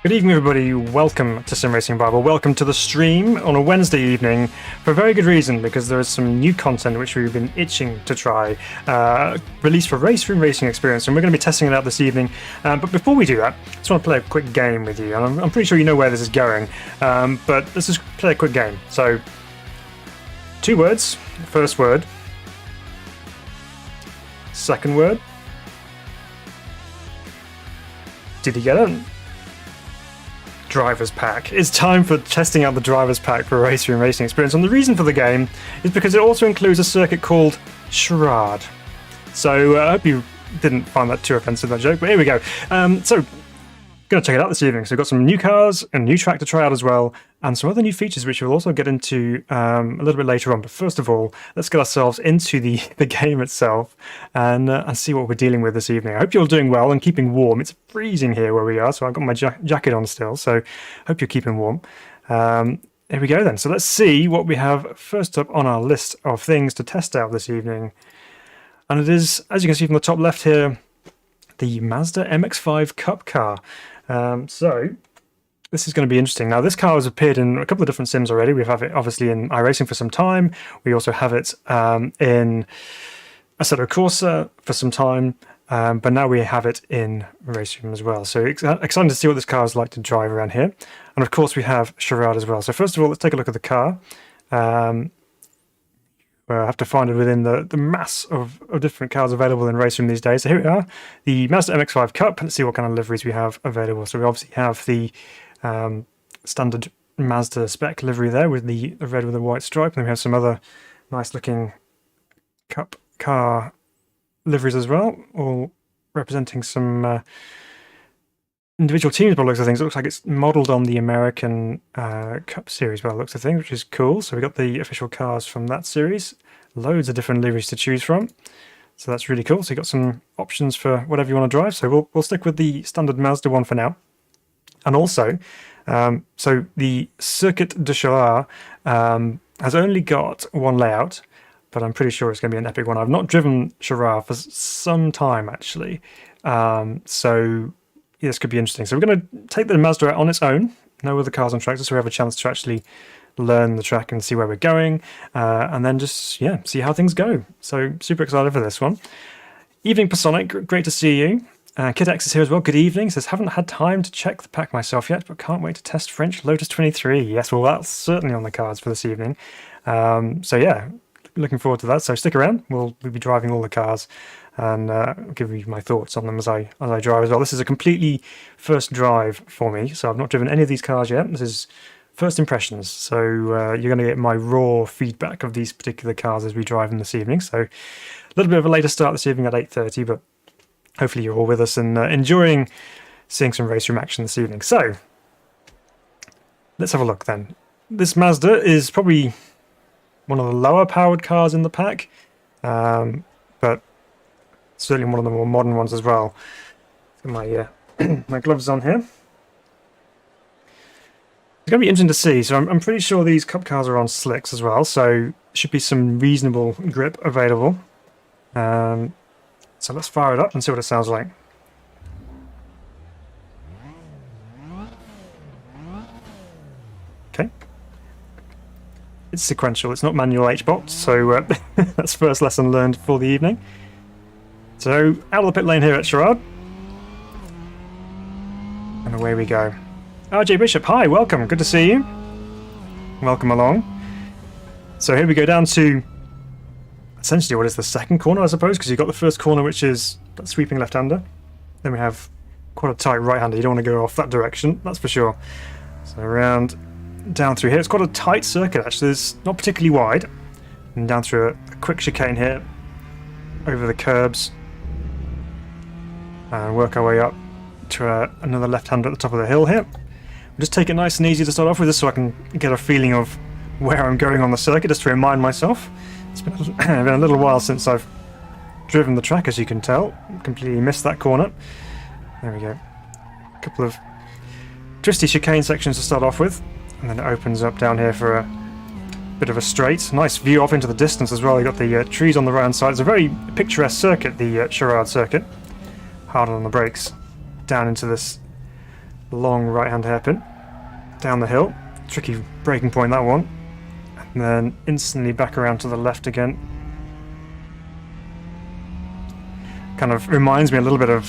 Good evening, everybody. Welcome to Sim Racing Bible. Welcome to the stream on a Wednesday evening for a very good reason, because there is some new content which we've been itching to try, released for RaceRoom Racing Experience, and we're going to be testing it out this evening. But before we do that, I just want to play a quick game with you, and I'm pretty sure you know where this is going, but let's just play a quick game. So, 2 words. First word. Second word. Did you get it? Driver's Pack. It's time for testing out the Driver's Pack for RaceRoom Racing Experience, and the reason for the game is because it also includes a circuit called Charade. So I hope you didn't find that too offensive, that joke, but here we go. So going to check it out this evening. So we've got some new cars, a new track to try out as well, and some other new features which we'll also get into a little bit later on. But first of all, let's get ourselves into the game itself and see what we're dealing with this evening. I hope you're all doing well and keeping warm. It's freezing here where we are, so I've got my jacket on still, so hope you're keeping warm. Here we go then. So let's see what we have first up on our list of things to test out this evening. And it is, as you can see from the top left here, the Mazda MX-5 Cup car. So this is going to be interesting. Now, this car has appeared in a couple of different sims already. We have it obviously in iRacing for some time. We also have it in Assetto Corsa for some time, but now we have it in RaceRoom as well. So exciting to see what this car is like to drive around here. And of course, we have Charade as well. So first of all, let's take a look at the car. I have to find it within the mass of different cars available in RaceRoom these days. So here we are, the Mazda MX-5 Cup. Let's see what kind of liveries we have available. So we obviously have the standard Mazda spec livery there with the red with the white stripe. And then we have some other nice looking Cup car liveries as well, all representing some individual teams by the looks of things. It looks like it's modelled on the American Cup series by the looks of things, which is cool. So we've got the official cars from that series. Loads of different liveries to choose from. So that's really cool. So you've got some options for whatever you want to drive. So we'll stick with the standard Mazda one for now. And also, so the Circuit de Charade has only got one layout, but I'm pretty sure it's going to be an epic one. I've not driven Charade for some time, actually. So yeah, this could be interesting. So we're going to take the Mazda out on its own. No other cars on track, so we have a chance to actually learn the track and see where we're going. And then just, yeah, see how things go. So super excited for this one. Evening Personic, great to see you. Kid X is here as well. Good evening. Says, haven't had time to check the pack myself yet, but can't wait to test French Lotus 23. Yes, well, that's certainly on the cards for this evening. So yeah, looking forward to that. So stick around. We'll be driving all the cars and give you my thoughts on them as I drive as well. This is a completely first drive for me, so I've not driven any of these cars yet. This is first impressions, so you're going to get my raw feedback of these particular cars as we drive them this evening. So a little bit of a later start this evening at 8:30, but hopefully you're all with us and enjoying seeing some RaceRoom action this evening. So let's have a look then. This Mazda is probably one of the lower powered cars in the pack, but certainly one of the more modern ones as well. Get my my gloves on here. It's going to be interesting to see. So I'm pretty sure these Cup cars are on slicks as well, so there should be some reasonable grip available. So let's fire it up and see what it sounds like. Okay. It's sequential, it's not manual H-box, so that's first lesson learned for the evening. So, out of the pit lane here at Charade. And away we go. RJ Bishop, hi, welcome, good to see you. Welcome along. So here we go down to essentially what is the second corner, I suppose, because you've got the first corner, which is that sweeping left-hander. Then we have quite a tight right-hander. You don't want to go off that direction, that's for sure. So around, down through here. It's quite a tight circuit, actually. It's not particularly wide. And down through a quick chicane here, over the curbs. And work our way up to another left-hander at the top of the hill here. We'll just take it nice and easy to start off with this so I can get a feeling of where I'm going on the circuit, just to remind myself. It's been a little while since I've driven the track, as you can tell. Completely missed that corner. There we go. A couple of twisty chicane sections to start off with, and then it opens up down here for a bit of a straight. Nice view off into the distance as well. You've got the trees on the right hand side. It's a very picturesque circuit, the Charade circuit. Hard on the brakes down into this long right-hand hairpin down the hill. Tricky braking point, that one. And then instantly back around to the left again. Kind of reminds me a little bit of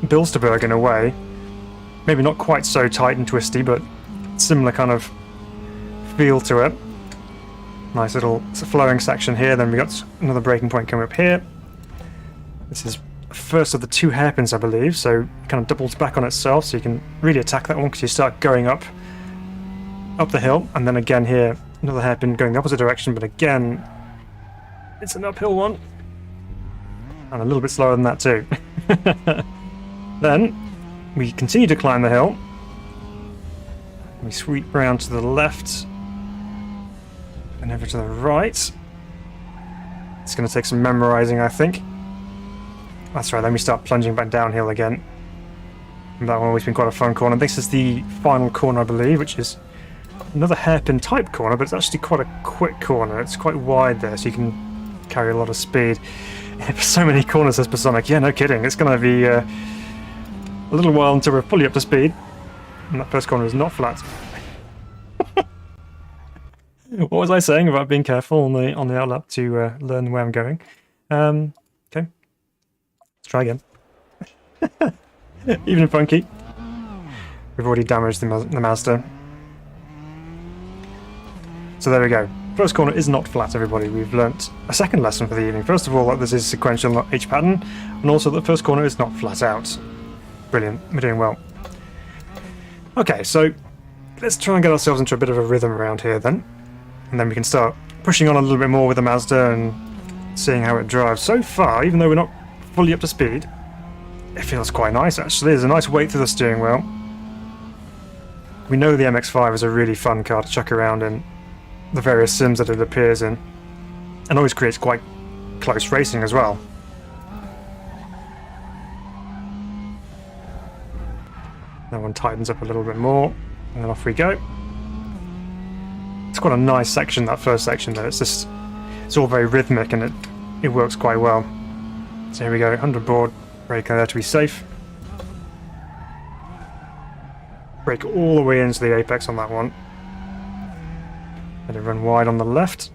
Bilsterberg in a way. Maybe not quite so tight and twisty, but similar kind of feel to it. Nice little flowing section here. Then we got another braking point coming up here. This is first of the 2 hairpins, I believe, so it kind of doubles back on itself, so you can really attack that one because you start going up the hill, and then again here another hairpin going the opposite direction, but again it's an uphill one and a little bit slower than that too. Then we continue to climb the hill. We sweep round to the left and over to the right. It's going to take some memorizing, I think. That's right, then we start plunging back downhill again. And that one always been quite a fun corner. This is the final corner, I believe, which is another hairpin type corner, but it's actually quite a quick corner. It's quite wide there, so you can carry a lot of speed. For so many corners as Personic, yeah, no kidding. It's going to be a little while until we're fully up to speed. And that first corner is not flat. What was I saying about being careful on the outlap to learn where I'm going? Okay. Try again. Even funky. We've already damaged the Mazda. So there we go. First corner is not flat, everybody. We've learnt a second lesson for the evening. First of all, that this is sequential, not H pattern, and also that first corner is not flat out. Brilliant. We're doing well. Okay, so let's try and get ourselves into a bit of a rhythm around here then. And then we can start pushing on a little bit more with the Mazda and seeing how it drives. So far, even though we're not fully up to speed, it feels quite nice actually. There's a nice weight to the steering wheel. We know the MX-5 is a really fun car to chuck around in the various sims that it appears in, and always creates quite close racing as well. That one tightens up a little bit more, and then off we go. It's quite a nice section, that first section though. It's all very rhythmic and it works quite well. So here we go, 100 board, brake there to be safe. Brake all the way into the apex on that one. Let it run wide on the left.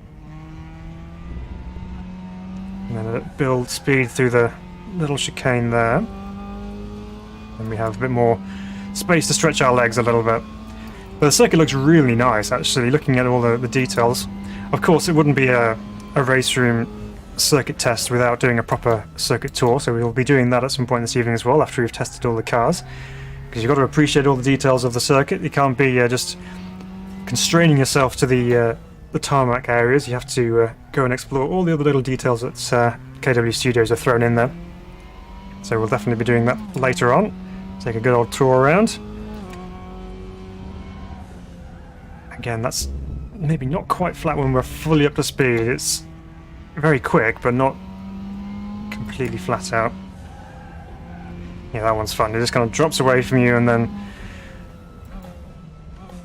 And then it builds speed through the little chicane there. And we have a bit more space to stretch our legs a little bit. But the circuit looks really nice actually, looking at all the details. Of course, it wouldn't be a race room circuit test without doing a proper circuit tour, so we'll be doing that at some point this evening as well after we've tested all the cars, because you've got to appreciate all the details of the circuit. You can't be just constraining yourself to the tarmac areas. You have to go and explore all the other little details that KW Studios have thrown in there. So we'll definitely be doing that later on. Take a good old tour around. Again, that's maybe not quite flat when we're fully up to speed. It's very quick, but not completely flat out. Yeah, that one's fun. It just kind of drops away from you and then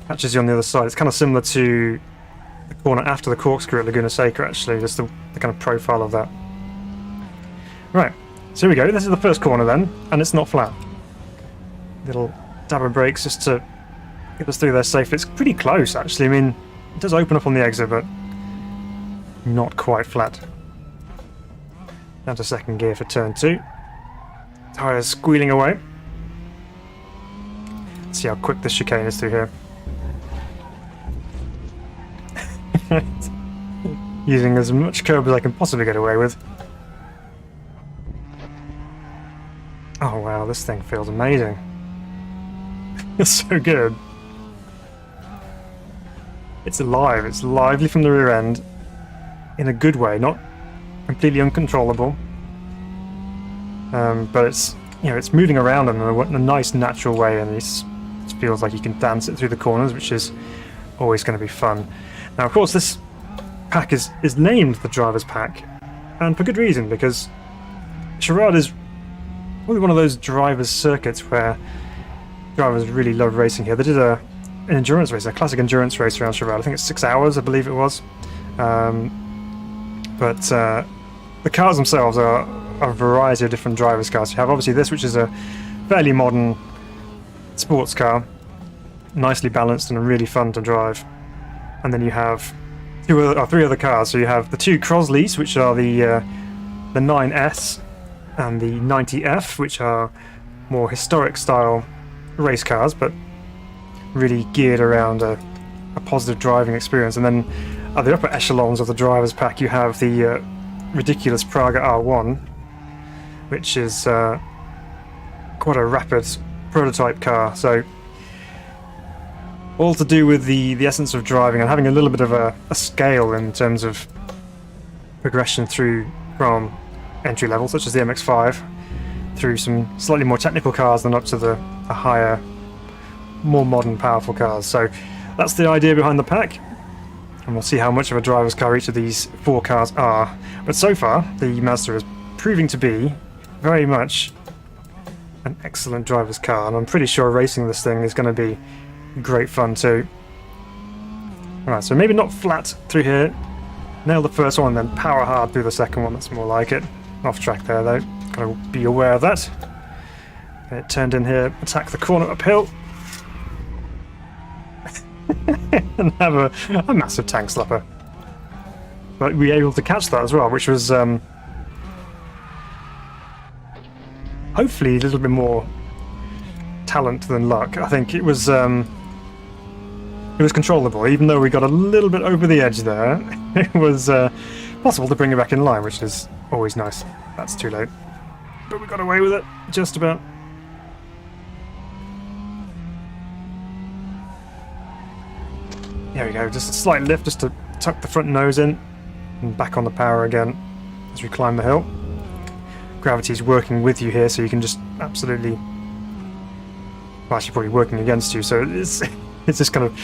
catches you on the other side. It's kind of similar to the corner after the corkscrew at Laguna Seca, actually, just the kind of profile of that. Right, so here we go. This is the first corner then, and it's not flat. Little dab of brakes just to get us through there safely. It's pretty close, actually. I mean, it does open up on the exit, but not quite flat. Down to second gear for turn 2. Tyres squealing away. Let's see how quick this chicane is through here. Using as much curb as I can possibly get away with. Oh wow, this thing feels amazing. It's so good. It's alive, it's lively from the rear end, in a good way, not completely uncontrollable. But it's, you know, it's moving around in a nice natural way, and it feels like you can dance it through the corners, which is always going to be fun. Now, of course, this pack is named the Driver's Pack, and for good reason, because Charade is probably one of those drivers' circuits where drivers really love racing here. They did an endurance race, a classic endurance race around Charade. I think it's 6 hours, I believe it was. But the cars themselves are a variety of different drivers' cars. You have obviously this, which is a fairly modern sports car, nicely balanced and really fun to drive. And then you have three other cars. So you have the two Crosleys, which are the 9S and the 90F, which are more historic style race cars, but really geared around a positive driving experience. And then at the upper echelons of the drivers pack, you have the ridiculous Praga R1, which is quite a rapid prototype car. So all to do with the essence of driving and having a little bit of a scale in terms of progression through from entry level, such as the MX-5, through some slightly more technical cars, then up to the higher, more modern, powerful cars. So that's the idea behind the pack, and we'll see how much of a driver's car each of these four cars are. But so far, the Mazda is proving to be very much an excellent driver's car, and I'm pretty sure racing this thing is going to be great fun too. Alright, so maybe not flat through here. Nail the first one, then power hard through the second one. That's more like it. Off track there though. Gotta be aware of that. Get it turned in here, attack the corner uphill. And have a massive tank slapper. But we were able to catch that as well, which was hopefully a little bit more talent than luck. I think it was controllable, even though we got a little bit over the edge there. It was possible to bring it back in line, which is always nice. That's too late. But we got away with it, just about. There we go, just a slight lift just to tuck the front nose in, and back on the power again as we climb the hill. Gravity's working with you here, so you can just absolutely... Well, actually probably working against you, so it's just kind of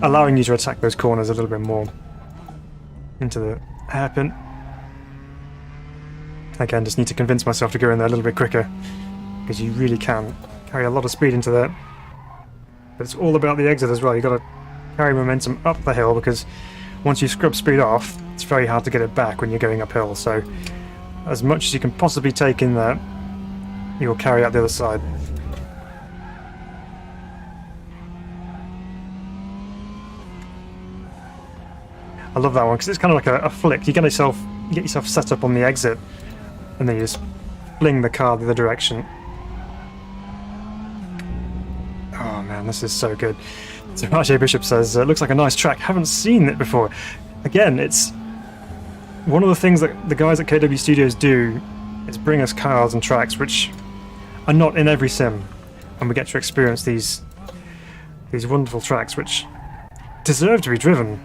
allowing you to attack those corners a little bit more into the hairpin. Again, just need to convince myself to go in there a little bit quicker, because you really can carry a lot of speed into that. But it's all about the exit as well. You've got to carry momentum up the hill, because once you scrub speed off, it's very hard to get it back when you're going uphill. So as much as you can possibly take in there, you will carry out the other side. I love that one because it's kind of like a flick. You get yourself set up on the exit, and then you just fling the car the other direction. Oh man, this is so good. So RJ Bishop says, looks like a nice track. Haven't seen it before. Again, it's one of the things that the guys at KW Studios do is bring us cars and tracks which are not in every sim, and we get to experience these wonderful tracks which deserve to be driven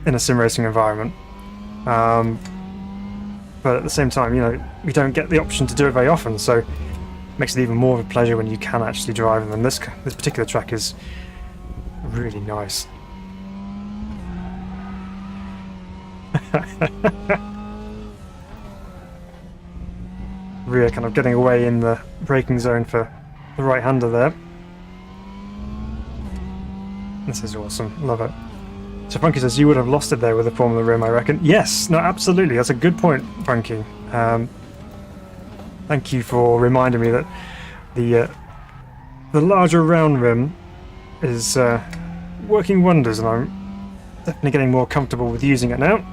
in a sim racing environment. But at the same time, you know, we don't get the option to do it very often, so it makes it even more of a pleasure when you can actually drive them. And this particular track is really nice. Rear kind of getting away in the braking zone for the right-hander there. This is awesome, love it. So Frankie says, you would have lost it there with the Formula rim, I reckon. Yes, no, absolutely, that's a good point, Frankie. Thank you for reminding me that the larger round rim is working wonders, and I'm definitely getting more comfortable with using it now.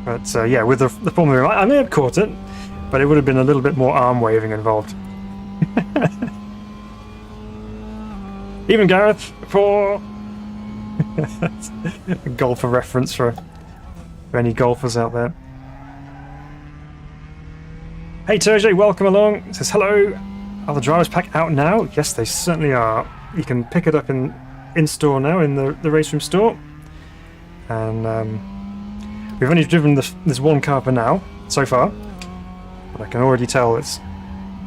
But yeah, with the Formula rim, I may have caught it, but it would have been a little bit more arm waving involved. Even Gareth for a golfer reference for any golfers out there. Hey Terje, welcome along. It says hello. Are the drivers pack out now? Yes, they certainly are. You can pick it up in store now in the RaceRoom store. And we've only driven this one car for now, so far. But I can already tell it's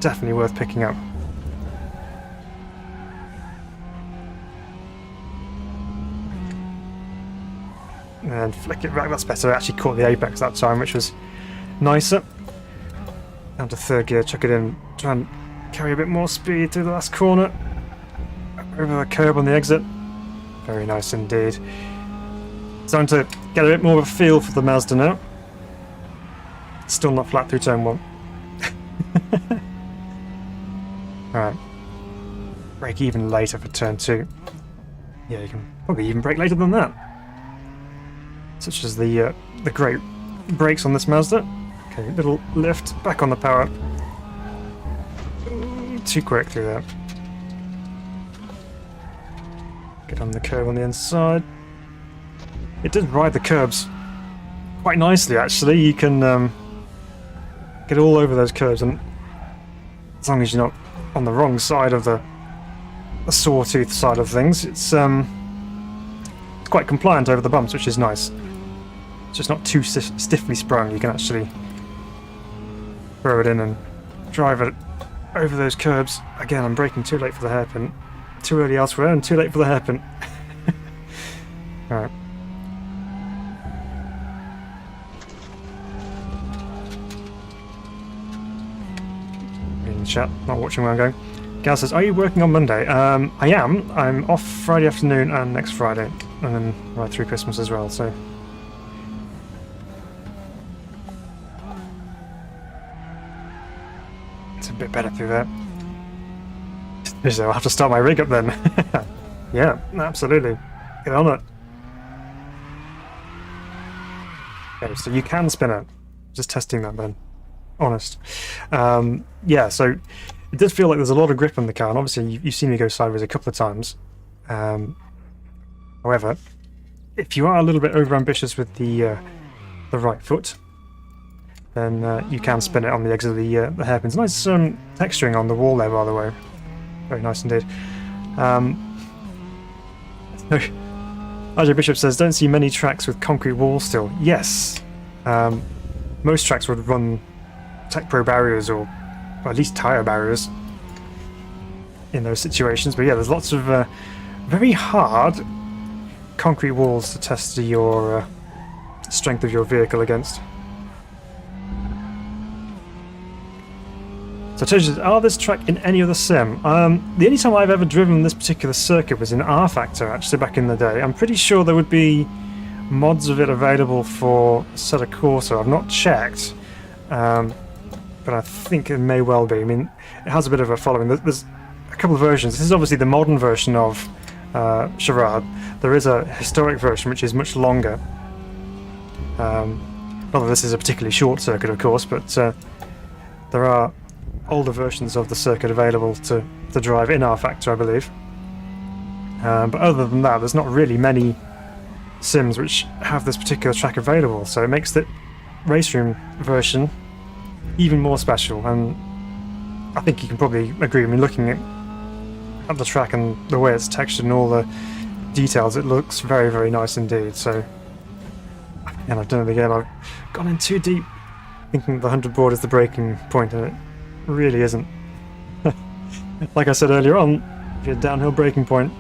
definitely worth picking up. And flick it back, that's better. I actually caught the apex that time, which was nicer. Down to third gear, chuck it in, try and carry a bit more speed through the last corner. Over the curb on the exit. Very nice indeed. Starting to get a bit more of a feel for the Mazda now. Still not flat through turn one. brake even later for turn 2. Yeah, you can probably even brake later than that. Such as the great brakes on this Mazda. Okay, little lift, back on the power. Ooh, too quickly there. Get on the curve on the inside. It does ride the curbs quite nicely, actually. You can get all over those curves, and as long as you're not on the wrong side of the sawtooth side of things, it's quite compliant over the bumps, which is nice. It's just not too stiffly sprung. You can actually throw it in and drive it over those curbs. Again, I'm braking too late for the hairpin. Too early elsewhere and too late for the hairpin. Alright. Reading chat, not watching where I'm going. Gal says, are you working on Monday? I am. I'm off Friday afternoon and next Friday. And then right through Christmas as well, so... It's a bit better through there. So I'll have to start my rig up then. Yeah, absolutely. Get on it. Okay, so you can spin it. Just testing that then. Honest. Yeah, so it does feel like there's a lot of grip on the car, and obviously you've seen me go sideways a couple of times. However, if you are a little bit over-ambitious with the right foot, then you can spin it on the exit of the hairpins. Nice texturing on the wall there, by the way. Very nice indeed. RJ Bishop says, don't see many tracks with concrete walls still. Yes. Most tracks would run Tech Pro barriers or at least tyre barriers in those situations. But yeah, there's lots of very hard concrete walls to test your strength of your vehicle against. So are this track in any other sim? The only time I've ever driven this particular circuit was in R Factor, actually, back in the day. I'm pretty sure there would be mods of it available for Assetto Corsa. I've not checked, but I think it may well be. I mean, it has a bit of a following. There's a couple of versions. This is obviously the modern version of Charade. There is a historic version which is much longer. Not that this is a particularly short circuit, of course, but there are older versions of the circuit available to drive in R Factor, I believe. But other than that, there's not really many sims which have this particular track available, so it makes the RaceRoom version even more special. And I think you can probably agree. I mean, looking at the track and the way it's textured and all the details, it looks very, very nice indeed. So, and I've done it again. I've gone in too deep, thinking the 100 board is the breaking point, and it really isn't. Like I said earlier on, if you're downhill braking point,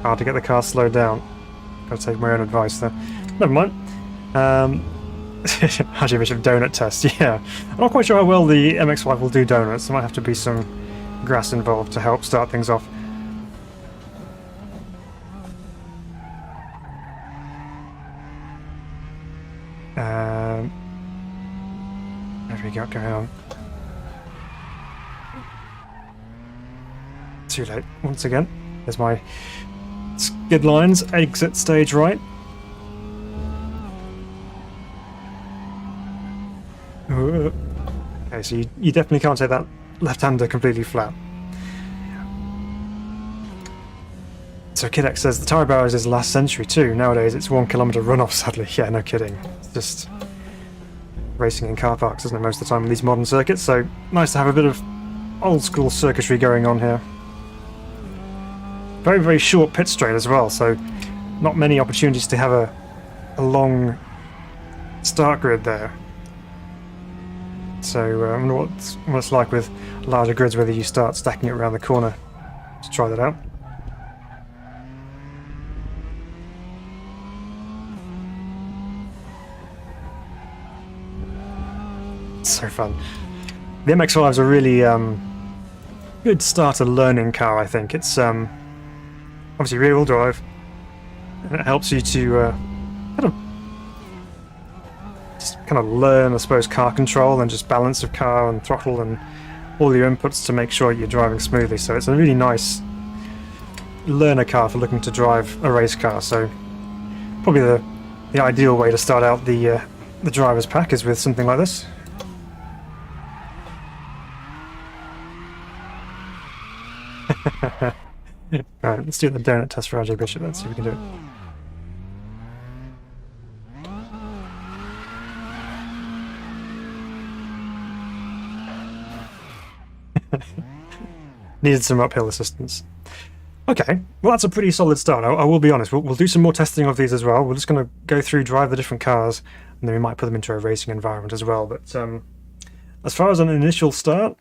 hard to get the car slowed down. Gotta take my own advice there. Never mind. RJ Bishop donut test, yeah. I'm not quite sure how well the MX-5 will do donuts. There might have to be some grass involved to help start things off. What have we got going on? Too late once again. There's my skid lines, exit stage right. Okay, so you definitely can't take that left-hander completely flat. So Kidex says the tyre barriers is last century too. Nowadays it's 1 kilometre runoff, sadly. Yeah, no kidding. It's just racing in car parks, isn't it, most of the time in these modern circuits? So nice to have a bit of old school circuitry going on here. Very, very short pit straight as well, so not many opportunities to have a long start grid there. So I wonder what it's like with larger grids, whether you start stacking it around the corner. Let's try that out. So fun. The MX-5 is a really good starter learning car, I think. It's obviously rear-wheel drive, and it helps you to kind of learn, I suppose, car control and just balance of car and throttle and all your inputs to make sure you're driving smoothly. So it's a really nice learner car for looking to drive a race car. So probably the ideal way to start out the driver's pack is with something like this. Alright, let's do the donut test for RJ Bishop. Let's see if we can do it. Needed some uphill assistance. Okay, well that's a pretty solid start. I will be honest, we'll do some more testing of these as well. We're just going to go through, drive the different cars, and then we might put them into a racing environment as well. But as far as an initial start,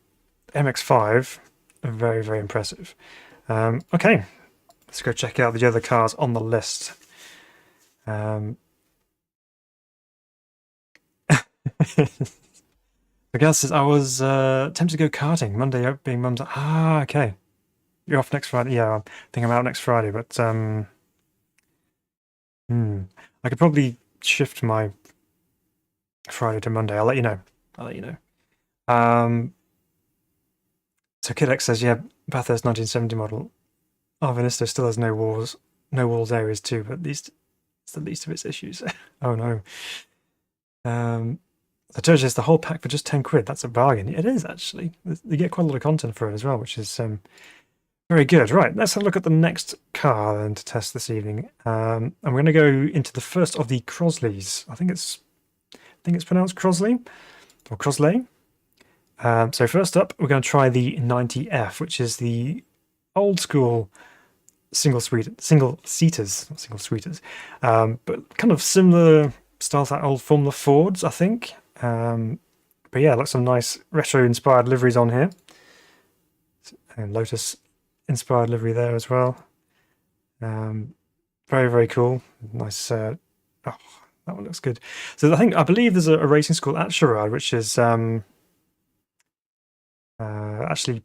MX-5, very, very impressive. Okay, let's go check out the other cars on the list. The guy says, I was tempted to go karting, Monday being Mum's... Ah, okay. You're off next Friday? Yeah, I think I'm out next Friday, but I could probably shift my Friday to Monday. I'll let you know. So Kid X says, yeah, Bathurst 1970 model. Arvanisto still has no walls areas too, but at least it's the least of its issues. Oh no. I told you it's the whole pack for just 10 quid. That's a bargain. It is, actually. You get quite a lot of content for it as well, which is very good. Right, let's have a look at the next car then to test this evening. And we're going to go into the first of the Crosleys. I think it's pronounced Crosley or Crosley. So first up, we're going to try the 90F, which is the old school single seaters, but kind of similar style to that old Formula Fords, I think. But yeah, like some nice retro-inspired liveries on here, and Lotus-inspired livery there as well. Very, very cool. Nice. Oh, that one looks good. So I believe there's a racing school at Charade, which is actually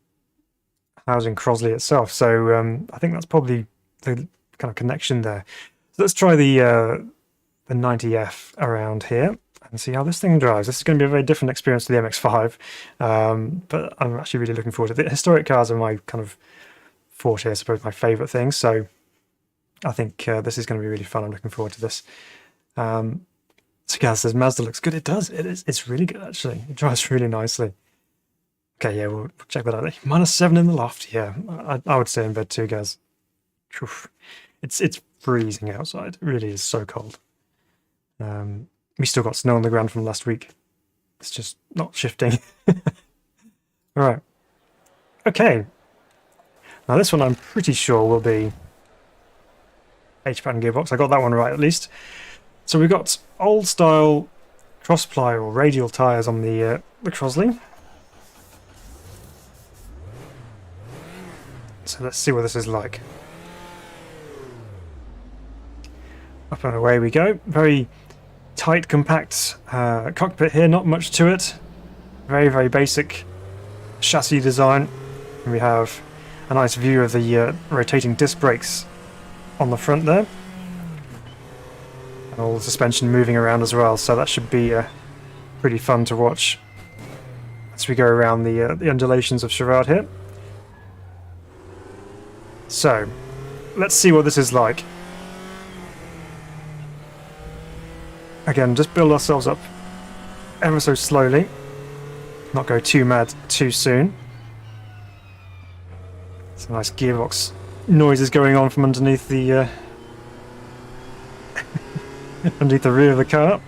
housing Crosley itself. So I think that's probably the kind of connection there. So let's try the 90F around here and see how this thing drives. This is going to be a very different experience to the MX-5, but I'm actually really looking forward to it. The historic cars are my kind of forte, I suppose, my favourite thing. So I think this is going to be really fun. I'm looking forward to this. So Gaz says Mazda looks good. It does. It's really good, actually. It drives really nicely. Okay, yeah, we'll check that out. -7 in the loft. Yeah, I would stay in bed too, Gaz. It's freezing outside. It really is so cold. We still got snow on the ground from last week. It's just not shifting. All right. Okay. Now this one I'm pretty sure will be H-pattern gearbox. I got that one right at least. So we've got old style cross-ply or radial tyres on the Crosley. So let's see what this is like. Up and away we go. Very tight, compact cockpit here, not much to it. Very, very basic chassis design. And we have a nice view of the rotating disc brakes on the front there. And all the suspension moving around as well, so that should be pretty fun to watch as we go around the undulations of Charade here. So, let's see what this is like. Again, just build ourselves up ever so slowly. Not go too mad too soon. Some nice gearbox noises going on from underneath the underneath the rear of the car.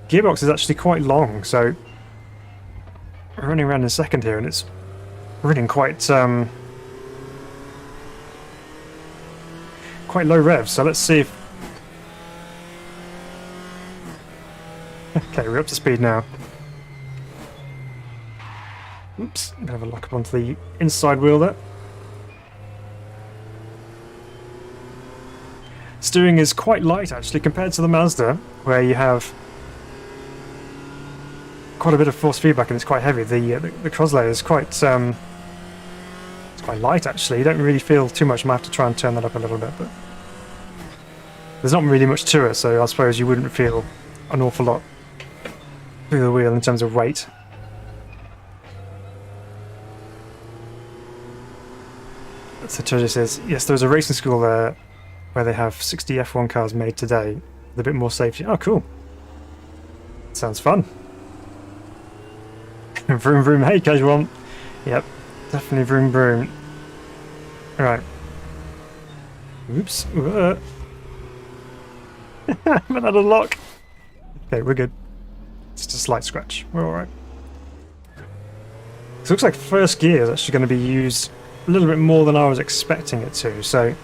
Gearbox is actually quite long, so we're running around in a second here, and it's running quite quite low revs. So let's see if. Okay, we're up to speed now. Oops, I'm gonna have a lock up onto the inside wheel there. Steering is quite light actually compared to the Mazda, where you have quite a bit of force feedback and it's quite heavy. The Crosley is quite it's quite light actually. You don't really feel too much. I might have to try and turn that up a little bit, but there's not really much to it, so I suppose you wouldn't feel an awful lot through the wheel in terms of weight. Let's So Treasure says, yes, there's a racing school there where they have 60 F1 cars made today with a bit more safety. Oh, cool. Sounds fun. Vroom vroom, hey casual. Yep, definitely vroom vroom. Right. Oops. I'm out of lock. Okay, we're good. Just a slight scratch. We're alright. So it looks like first gear is actually going to be used a little bit more than I was expecting it to, so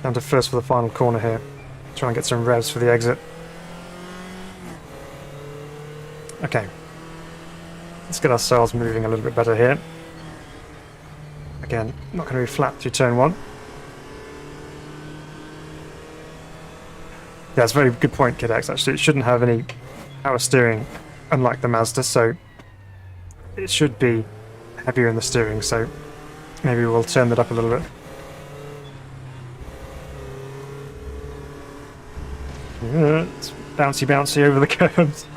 down to first for the final corner here. Try and get some revs for the exit. Okay. Let's get ourselves moving a little bit better here. Again, not going to be flat through turn one. Yeah, that's a very good point, Kid X, actually. It shouldn't have any power steering, unlike the Mazda, so it should be heavier in the steering, so maybe we'll turn that up a little bit. It's bouncy bouncy over the curbs.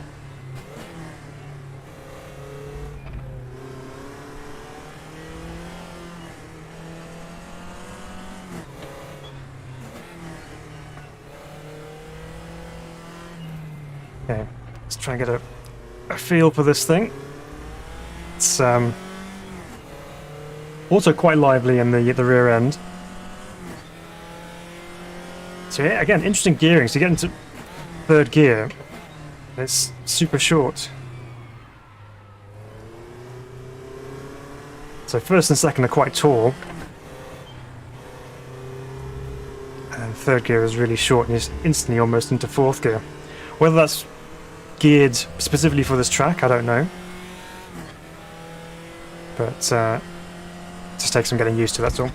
Okay, let's try and get a feel for this thing. It's also quite lively in the rear end. So yeah, again, interesting gearing. So you get into third gear, and it's super short. So first and second are quite tall, and third gear is really short, and you're instantly almost into fourth gear. Whether that's geared specifically for this track, I don't know. But just takes some getting used to, that's all.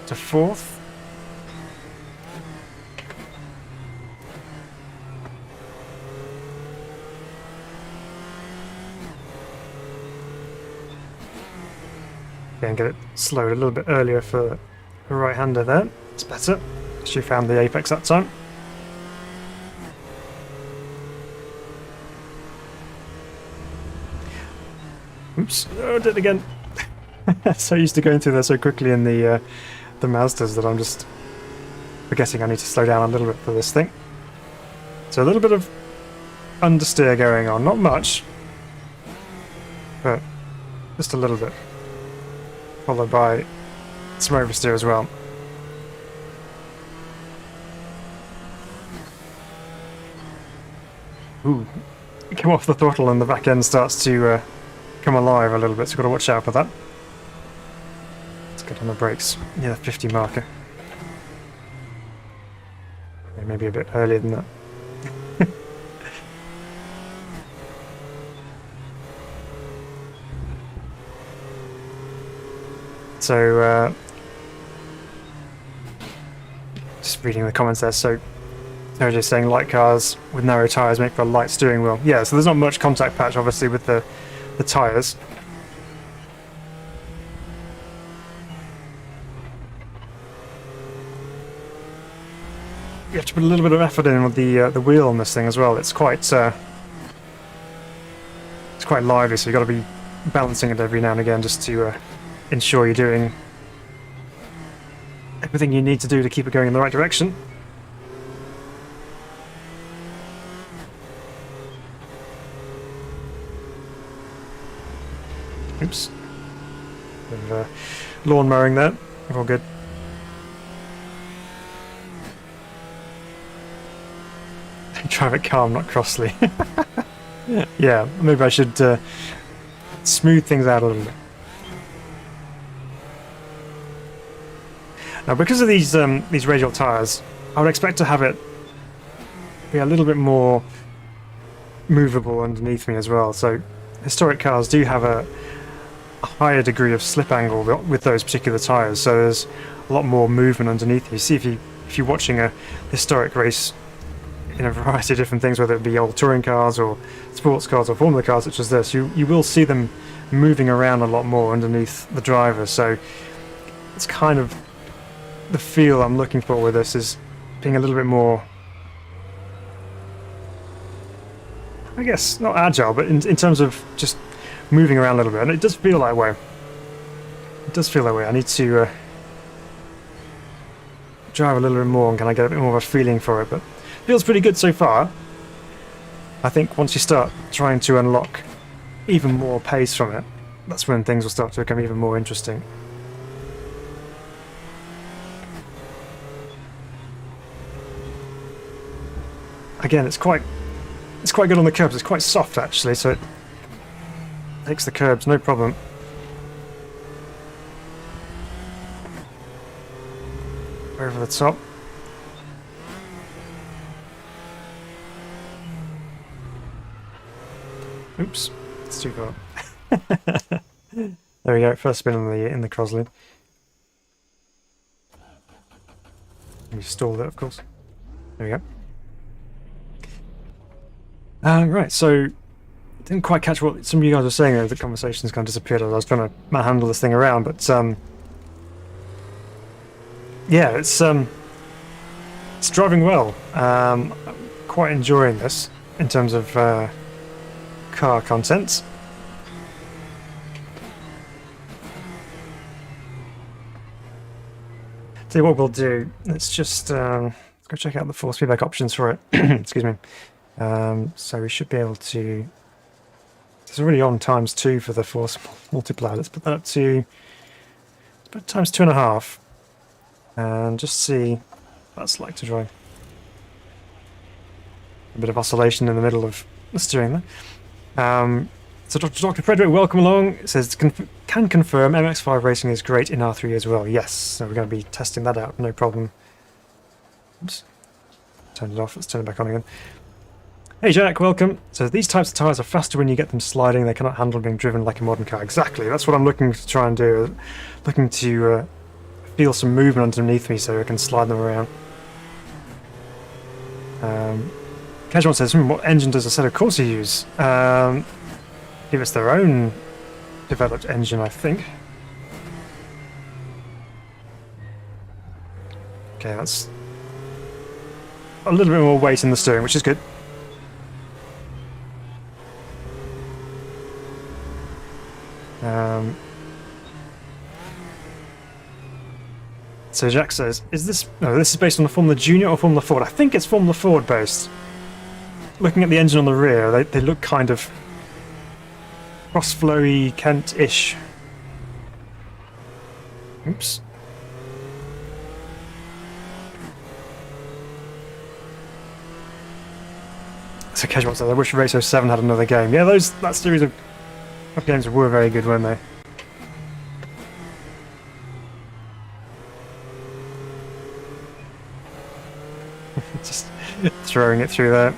To fourth. And get it slowed a little bit earlier for the right-hander there. It's better. She found the apex that time. Oops! Oh, I did it again. So used to going through there so quickly in the Mazdas that I'm just forgetting I need to slow down a little bit for this thing. So a little bit of understeer going on, not much, but just a little bit. Followed by some oversteer as well. Ooh, come off the throttle and the back end starts to come alive a little bit, so we've got to watch out for that. Let's get on the brakes near the 50 marker. Okay, maybe a bit earlier than that. So, just reading the comments there, so they're just saying light cars with narrow tyres make for a light steering wheel. Yeah, so there's not much contact patch, obviously, with the tyres. You have to put a little bit of effort in with the wheel on this thing as well. It's quite lively, so you've got to be balancing it every now and again just to ensure you're doing everything you need to do to keep it going in the right direction. Oops. Bit of lawn mowing there. All good. Drive it calm, not Crosley. Yeah, maybe I should smooth things out a little bit. Now, because of these radial tyres, I would expect to have it be a little bit more movable underneath me as well. So, historic cars do have a higher degree of slip angle with those particular tyres. So there's a lot more movement underneath you. See, if you're watching a historic race in a variety of different things, whether it be old touring cars or sports cars or Formula cars such as this, you will see them moving around a lot more underneath the driver. So it's kind of the feel I'm looking for with this, is being a little bit more, I guess, not agile, but in terms of just moving around a little bit, and it does feel that way. It does feel that way. I need to drive a little bit more and kind of get a bit more of a feeling for it, but it feels pretty good so far. I think once you start trying to unlock even more pace from it, that's when things will start to become even more interesting. Again, it's quite good on the curbs. It's quite soft actually, so it takes the curbs no problem. Over the top. Oops, it's too far. There we go. First spin in the Crosley. We stalled it, of course. There we go. Right, so didn't quite catch what some of you guys were saying there. The conversation's kind of disappeared as I was trying to manhandle this thing around, but yeah, it's driving well. I'm quite enjoying this in terms of car content. Tell you what we'll do. Let's just go check out the force feedback options for it. Excuse me. So we should be able to. It's already on ×2 for the force multiplier. Let's put that up to. Let's put ×2.5, and just see what that's like to drive. A bit of oscillation in the middle of the steering there. So Dr. Frederick, welcome along. It says, can confirm MX-5 racing is great in R3 as well. Yes, so we're going to be testing that out, no problem. Oops. Turned it off, let's turn it back on again. Hey Jack, welcome. So these types of tyres are faster when you get them sliding. They cannot handle being driven like a modern car. Exactly, that's what I'm looking to try and do. Looking to feel some movement underneath me so I can slide them around. Casual says, what engine does a set of Corsa use? Give us their own developed engine, I think. Okay, that's a little bit more weight in the steering, which is good. So Jack says, is this... No, this is based on the Formula Junior or Formula Ford? I think it's Formula Ford based. Looking at the engine on the rear, they look kind of cross-flowy, Kent-ish. Oops. So Casual says, I wish Race 07 had another game. Yeah, that series of games were very good, weren't they? Just throwing it through there.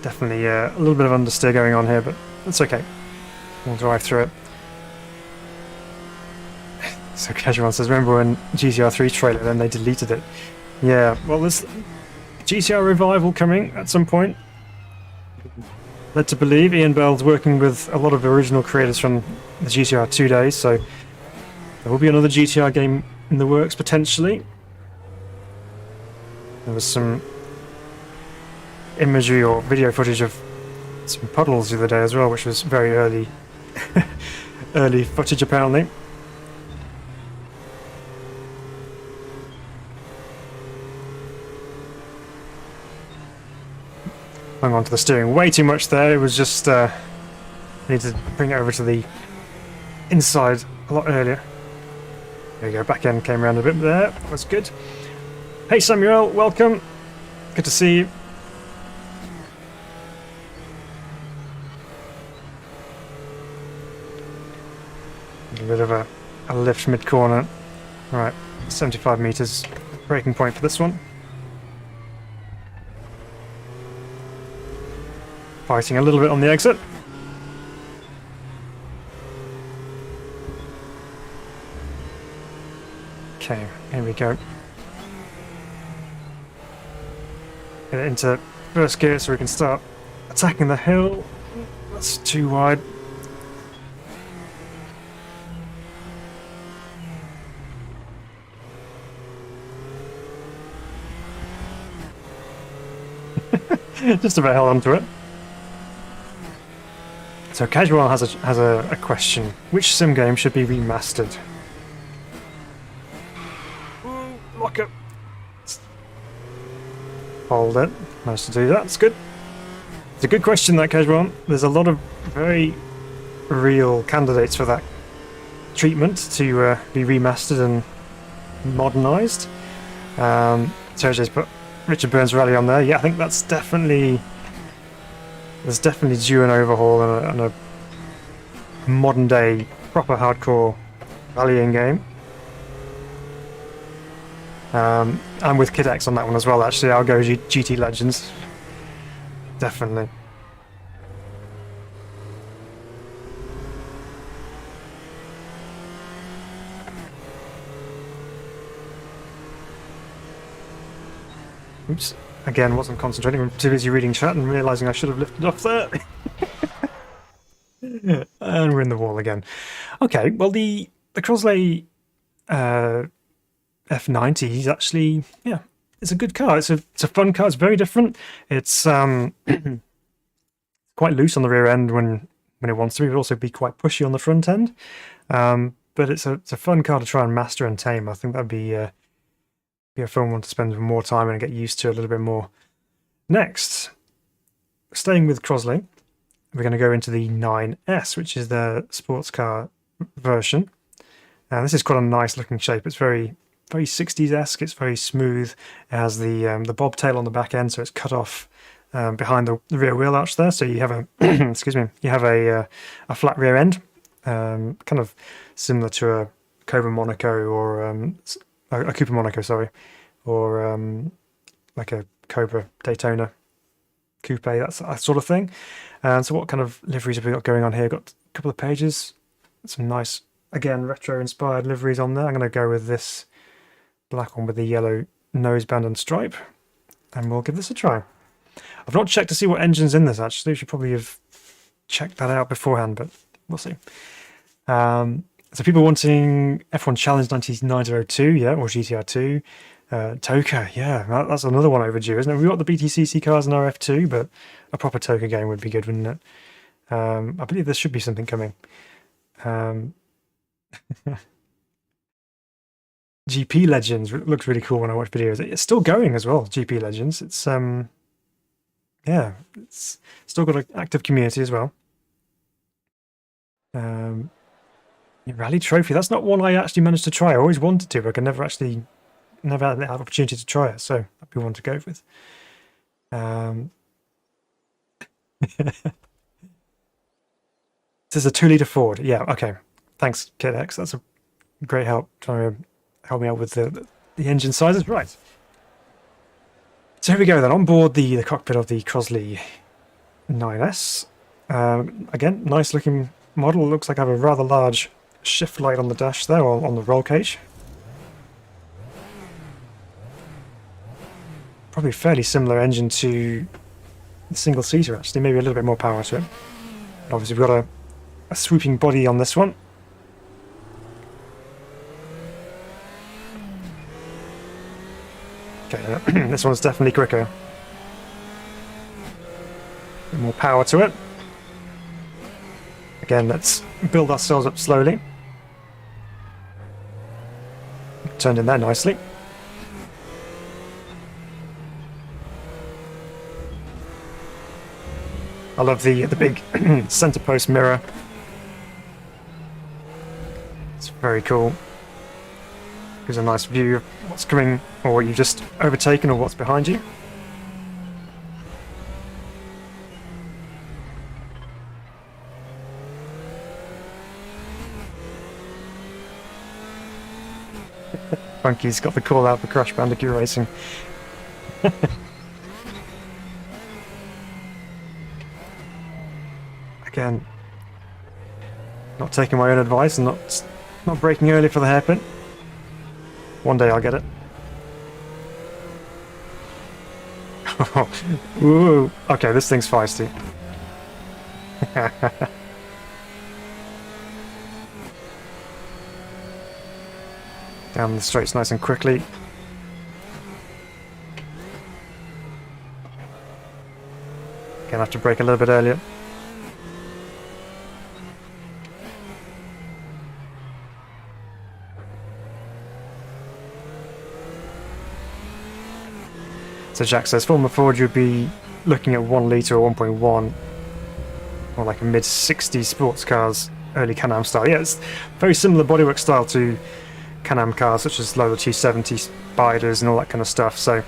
Definitely a little bit of understeer going on here, but that's okay. We'll drive through it. So Casual says, remember when GTR 3 trailer, then they deleted it? Yeah, well there's GTR revival coming at some point. Led to believe Ian Bell's working with a lot of original creators from the GTR 2 days, so there will be another GTR game in the works potentially. There was some imagery or video footage of some puddles the other day as well, which was very early early footage apparently. Hung on to the steering way too much there. It was just I need to bring it over to the inside a lot earlier. There we go, back end came around a bit there. That was good. Hey Samuel, welcome. Good to see you. A bit of a lift mid-corner. Alright, 75 metres. Braking point for this one. Fighting a little bit on the exit. Okay, here we go. Get it into first gear so we can start attacking the hill. That's too wide. Just about held onto it. So Casual has a question. Which sim game should be remastered? Ooh, lock up. Hold it. Managed to do that. It's good. It's a good question, that Casual. There's a lot of very real candidates for that treatment to be remastered and modernised. Sergey's put Richard Burns Rally on there. Yeah, I think that's definitely... There's definitely due an overhaul and a modern day, proper hardcore rallying game. I'm with Kid X on that one as well, actually. I'll go GT Legends. Definitely. Oops. Again, wasn't concentrating. I'm too busy reading chat and realising I should have lifted off there. And we're in the wall again. Okay, well the Crosley F90 is actually, yeah, it's a good car. It's a fun car. It's very different. It's quite loose on the rear end when it wants to be, but also be quite pushy on the front end. But it's a fun car to try and master and tame. I think that'd be a fun one to spend more time and get used to a little bit more. Next, staying with Crosley, we're going to go into the 9S, which is the sports car version. And this is quite a nice looking shape. It's very 60s-esque. It's very smooth. It has the bobtail on the back end, so it's cut off behind the rear wheel arch there. So you have a excuse me, you have a flat rear end, kind of similar to a Cobra Monaco or a Cooper Monaco, sorry, or like a Cobra Daytona Coupe, that sort of thing. And so what kind of liveries have we got going on here? Got a couple of pages, some nice, again, retro-inspired liveries on there. I'm going to go with this black one with the yellow noseband and stripe, and we'll give this a try. I've not checked to see what engine's in this, actually. I should probably have checked that out beforehand, but we'll see. So people wanting F1 Challenge 1902, yeah, or GTR2. Toka, yeah, that's another one overdue, isn't it? We've got the BTCC cars in RF2, but a proper Toka game would be good, wouldn't it? I believe there should be something coming. GP Legends looks really cool when I watch videos. It's still going as well, GP Legends. It's, yeah, it's still got an active community as well. Rally Trophy, that's not one I actually managed to try. I always wanted to, but I could never had the opportunity to try it, so that'd be one to go with. This is a 2-litre Ford. Yeah, okay. Thanks, KidX. That's a great help trying to help me out with the engine sizes. Right. So here we go then. On board the cockpit of the Crosley 9S. Again, nice looking model. Looks like I have a rather large shift light on the dash there, or on the roll cage. Probably fairly similar engine to the single seater, actually, maybe a little bit more power to it. And obviously we've got a swooping body on this one. Okay, this one's definitely quicker. A bit more power to it. Again, let's build ourselves up slowly. Turned in there nicely. I love the big center post mirror. It's very cool. Gives a nice view of what's coming, or what you've just overtaken, or what's behind you. Funky's got the call out for Crash Bandicoot Racing. Again, not taking my own advice and not braking early for the hairpin. One day I'll get it. Ooh, okay, this thing's feisty. Down the straights nice and quickly. Gonna have to brake a little bit earlier. So Jack says, Formula Ford, you'd be looking at 1 litre or 1.1, or like a mid-60s sports cars, early Can-Am style. Yeah, it's very similar bodywork style to Can-Am cars, such as Lola 270 Spiders and all that kind of stuff. So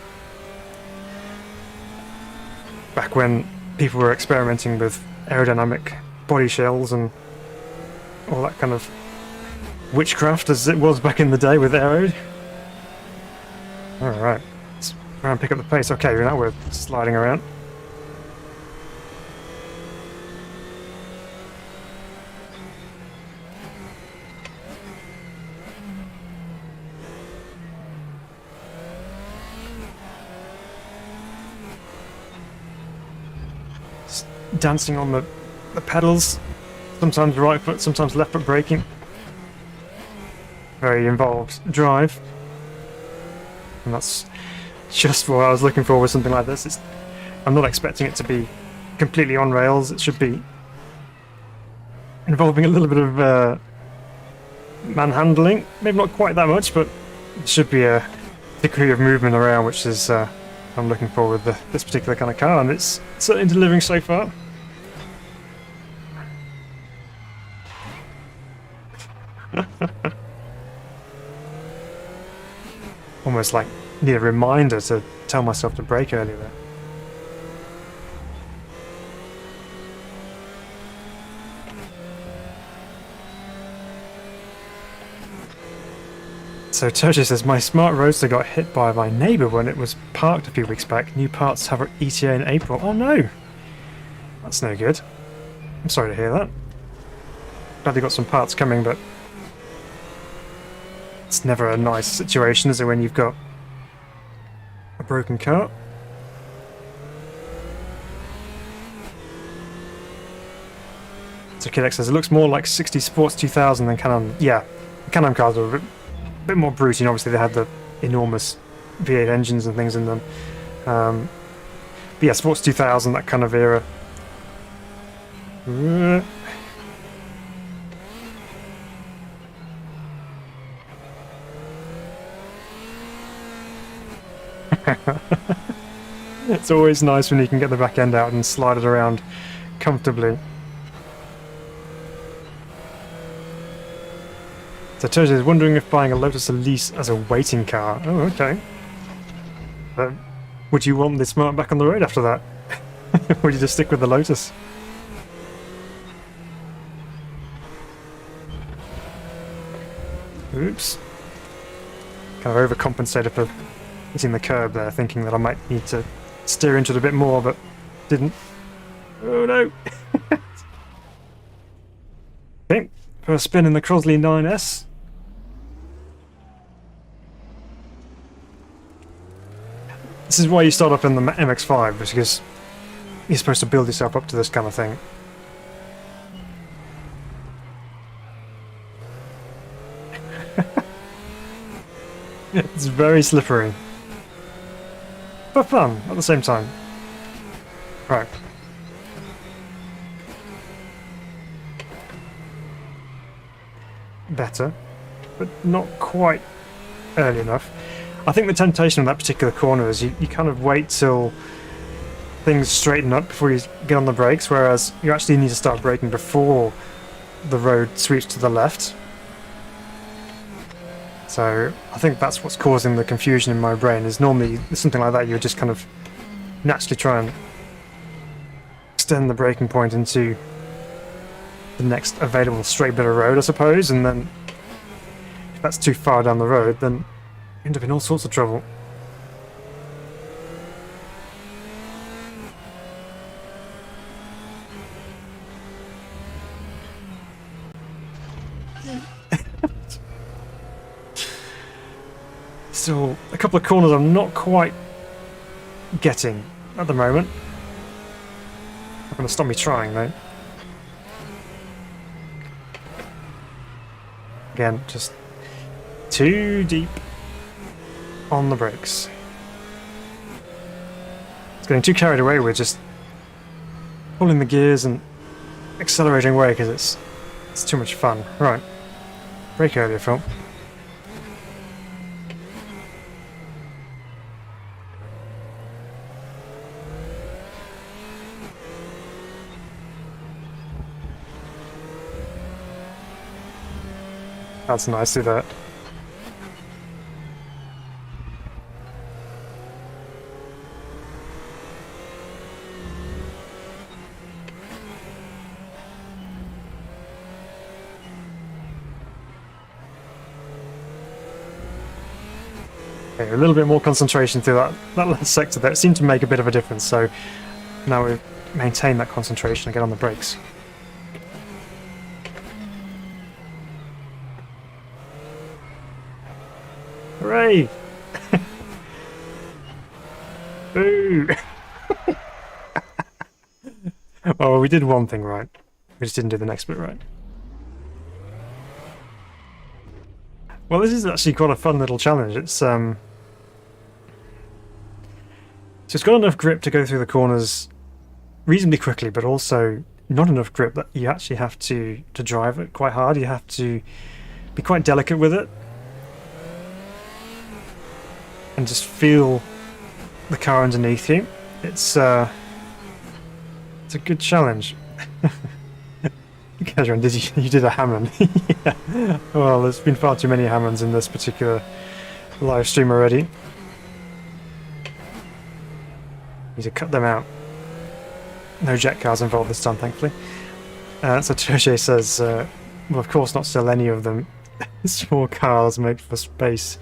back when people were experimenting with aerodynamic body shells and all that kind of witchcraft as it was back in the day with aero. Alright, let's try and pick up the pace. Okay, now we're sliding around. Dancing on the pedals, sometimes right foot, sometimes left foot braking. Very involved drive, and that's just what I was looking for with something like this. I'm not expecting it to be completely on rails. It should be involving a little bit of manhandling, maybe not quite that much, but it should be a degree of movement around, which is I'm looking for with this particular kind of car, and it's certainly delivering so far. Almost like need a reminder to tell myself to brake earlier there. So Tertius says, my smart roadster got hit by my neighbour when it was parked a few weeks back. New parts have ETA in April. Oh no! That's no good. I'm sorry to hear that. Glad they got some parts coming, but it's never a nice situation, is it, when you've got a broken car? So Kidex says, it looks more like 60 Sports 2000 than Can-Am. Yeah, Can-Am cars are a bit more brute, and obviously they had the enormous V8 engines and things in them. But yeah, Sports 2000, that kind of era. It's always nice when you can get the back end out and slide it around comfortably. So Tojo is wondering if buying a Lotus Elise as a waiting car. Oh, okay. Would you want the Smart back on the road after that? Would you just stick with the Lotus? Oops. Kind of overcompensated for hitting the curb there, thinking that I might need to steer into it a bit more, but didn't. Oh no! Okay, first spin in the Crosley 9S. This is why you start off in the MX-5, because you're supposed to build yourself up to this kind of thing. It's very slippery. But fun at the same time. Right. Better, but not quite early enough. I think the temptation of that particular corner is you kind of wait till things straighten up before you get on the brakes, whereas you actually need to start braking before the road sweeps to the left. So I think that's what's causing the confusion in my brain, is normally something like that you would just kind of naturally try and extend the braking point into the next available straight bit of road, I suppose, and then if that's too far down the road, then you end up in all sorts of trouble. Still a couple of corners I'm not quite getting at the moment. Not going to stop me trying though. Again, just too deep on the brakes. It's getting too carried away with just pulling the gears and accelerating away because it's too much fun. Right, brake earlier, Phil. That's nice, do that. Okay, a little bit more concentration through that last sector there. It seemed to make a bit of a difference, so now we maintain that concentration and get on the brakes. Hooray! Boo! Oh, we did one thing right. We just didn't do the next bit right. Well, this is actually quite a fun little challenge. So it's got enough grip to go through the corners reasonably quickly, but also not enough grip that you actually have to drive it quite hard. You have to be quite delicate with it and just feel the car underneath you. It's a good challenge. Kazran, you did a Hammond. Yeah. Well, there's been far too many Hammonds in this particular live stream already. Need to cut them out. No jet cars involved this time, thankfully. So Terje says, well, of course not sell any of them. Small cars make for space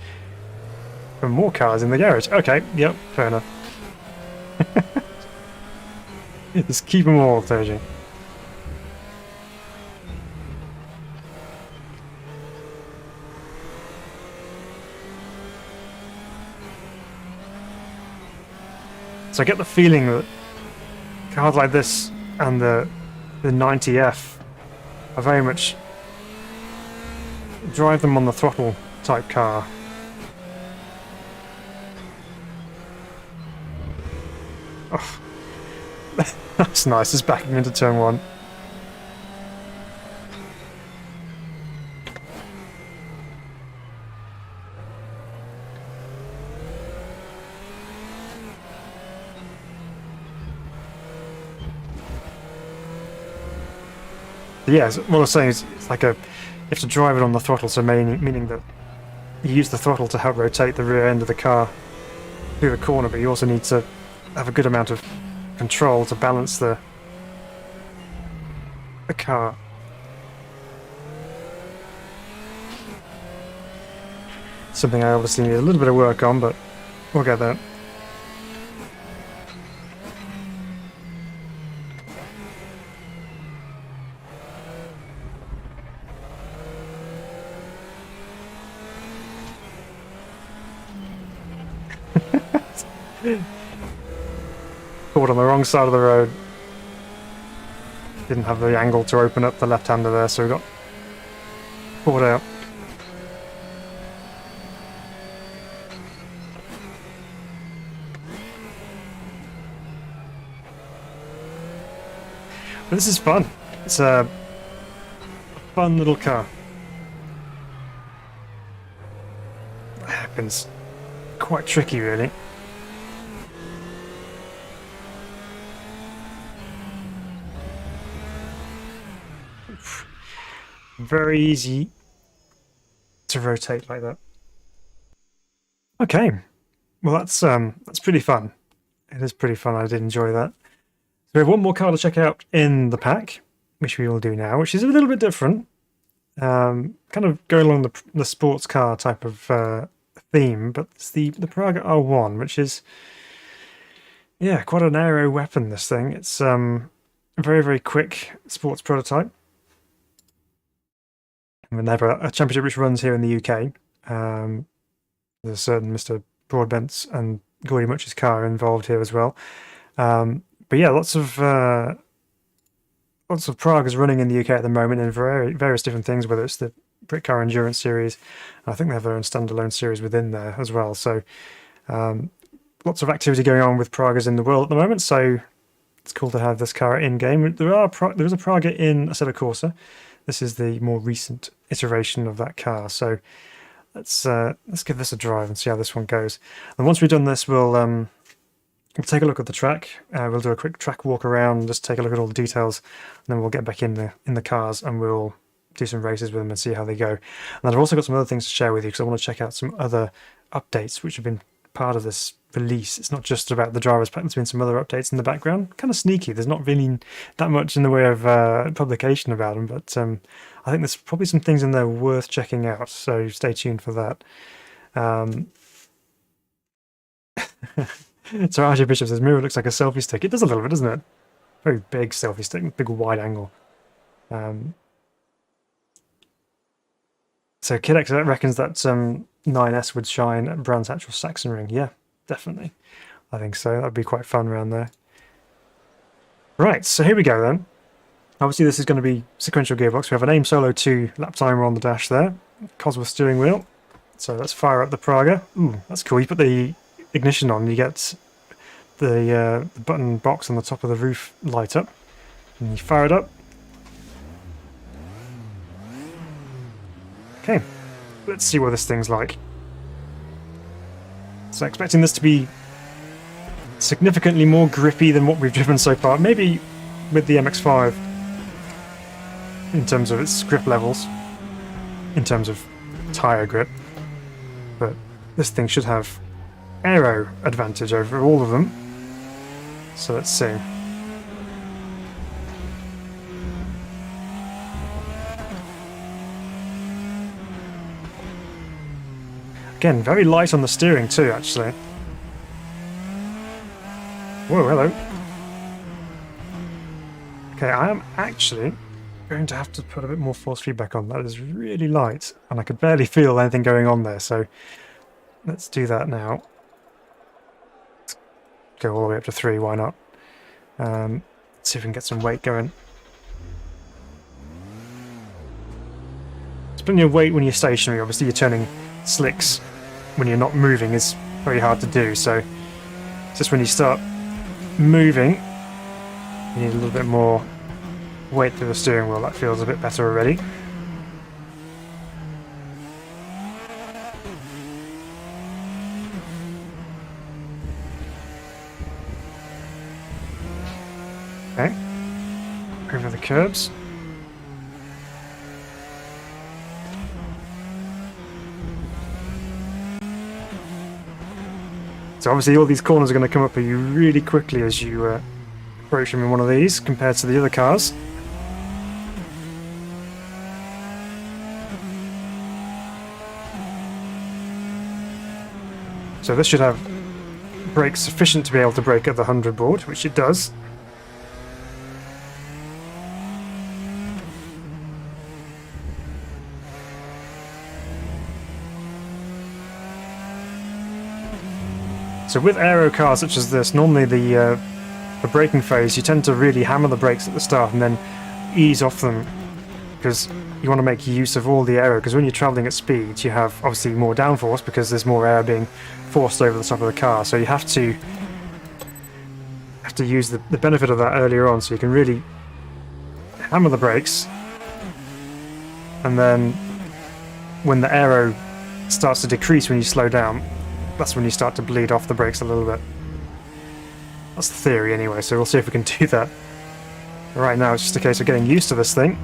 for more cars in the garage. Okay, yep, fair enough. Just keep them all, Terje. So I get the feeling that cars like this and the 90F are very much drive them on the throttle type car. Oh, that's nice, it's backing into turn one. Yeah, what I was saying is it's like you have to drive it on the throttle, so meaning that you use the throttle to help rotate the rear end of the car through the corner, but you also need to have a good amount of control to balance the car. Something I obviously need a little bit of work on, but we'll get there. Caught on the wrong side of the road. Didn't have the angle to open up the left-hander there, so we got caught out. But this is fun. It's a fun little car. It happens quite tricky, really. Very easy to rotate like that. Okay, well that's pretty fun. It is pretty fun. I did enjoy that. So we have one more car to check out in the pack, which we will do now, which is a little bit different. Kind of going along the sports car type of theme, but it's the Praga R1, which is, yeah, quite an aero weapon, this thing. It's a very, very quick sports prototype. And they have a championship which runs here in the UK. There's a certain Mr. Broadbent's and Gordy Much's car involved here as well. But yeah, lots of Pragas running in the UK at the moment in various different things, whether it's the Brit Car Endurance series. I think they have their own standalone series within there as well. So lots of activity going on with Pragas in the world at the moment. So it's cool to have this car in-game. There is a Praga in Assetto Corsa. This is the more recent iteration of that car, so let's give this a drive and see how this one goes. And once we've done this, we'll take a look at the track. We'll do a quick track walk around, just take a look at all the details, and then we'll get back in the cars and we'll do some races with them and see how they go. And I've also got some other things to share with you because I want to check out some other updates which have been part of this release. It's not just about the drivers pack, there's been some other updates in the background. Kind of sneaky, there's not really that much in the way of publication about them, but I think there's probably some things in there worth checking out, so stay tuned for that. So RJ Bishop says, mirror looks like a selfie stick. It does a little bit, doesn't it? Very big selfie stick, big wide angle. So Kidex reckons that 9S would shine at Brands Hatch or Sachsenring. Yeah, definitely. I think so. That'd be quite fun around there. Right, so here we go then. Obviously this is going to be sequential gearbox. We have an AIM Solo 2 lap timer on the dash there. Cosworth steering wheel. So let's fire up the Praga. Ooh, that's cool. You put the ignition on, you get the button box on the top of the roof light up. And you fire it up. Okay, let's see what this thing's like. So expecting this to be significantly more grippy than what we've driven so far. Maybe with the MX-5 in terms of its grip levels, in terms of tyre grip. But this thing should have aero advantage over all of them. So let's see. Again, very light on the steering too, actually. Whoa, hello. Okay, I am actually going to have to put a bit more force feedback on. That is really light, and I could barely feel anything going on there, so let's do that now. Let's go all the way up to 3, why not? Let's see if we can get some weight going. There's plenty of weight when you're stationary. Obviously you're turning slicks when you're not moving is very hard to do, so it's just when you start moving you need a little bit more weight through the steering wheel. That feels a bit better already. Okay, over the curbs. So obviously all these corners are going to come up at you really quickly as you approach them in one of these compared to the other cars. So this should have brakes sufficient to be able to brake at the 100 board, which it does. So with aero cars such as this, normally the braking phase, you tend to really hammer the brakes at the start and then ease off them because you want to make use of all the aero, because when you're travelling at speed you have obviously more downforce because there's more air being forced over the top of the car, so you have to use the benefit of that earlier on, so you can really hammer the brakes, and then when the aero starts to decrease when you slow down, that's when you start to bleed off the brakes a little bit. That's the theory anyway, so we'll see if we can do that. Right now it's just a case of getting used to this thing.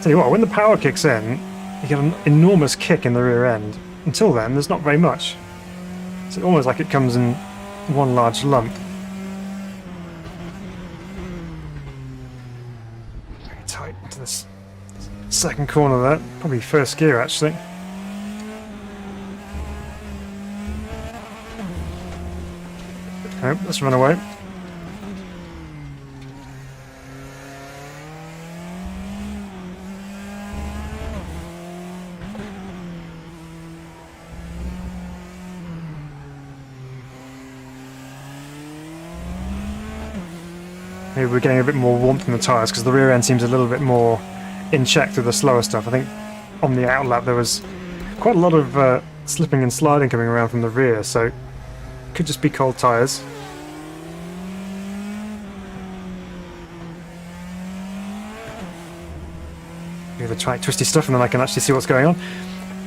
Tell you what, when the power kicks in, you get an enormous kick in the rear end. Until then, there's not very much. It's almost like it comes in one large lump. Very tight into this second corner there. Probably first gear, actually. Oh, let's run away. Maybe we're getting a bit more warmth in the tyres because the rear end seems a little bit more in check through the slower stuff. I think on the outlap there was quite a lot of slipping and sliding coming around from the rear, so it could just be cold tyres. Do the tight twisty stuff and then I can actually see what's going on.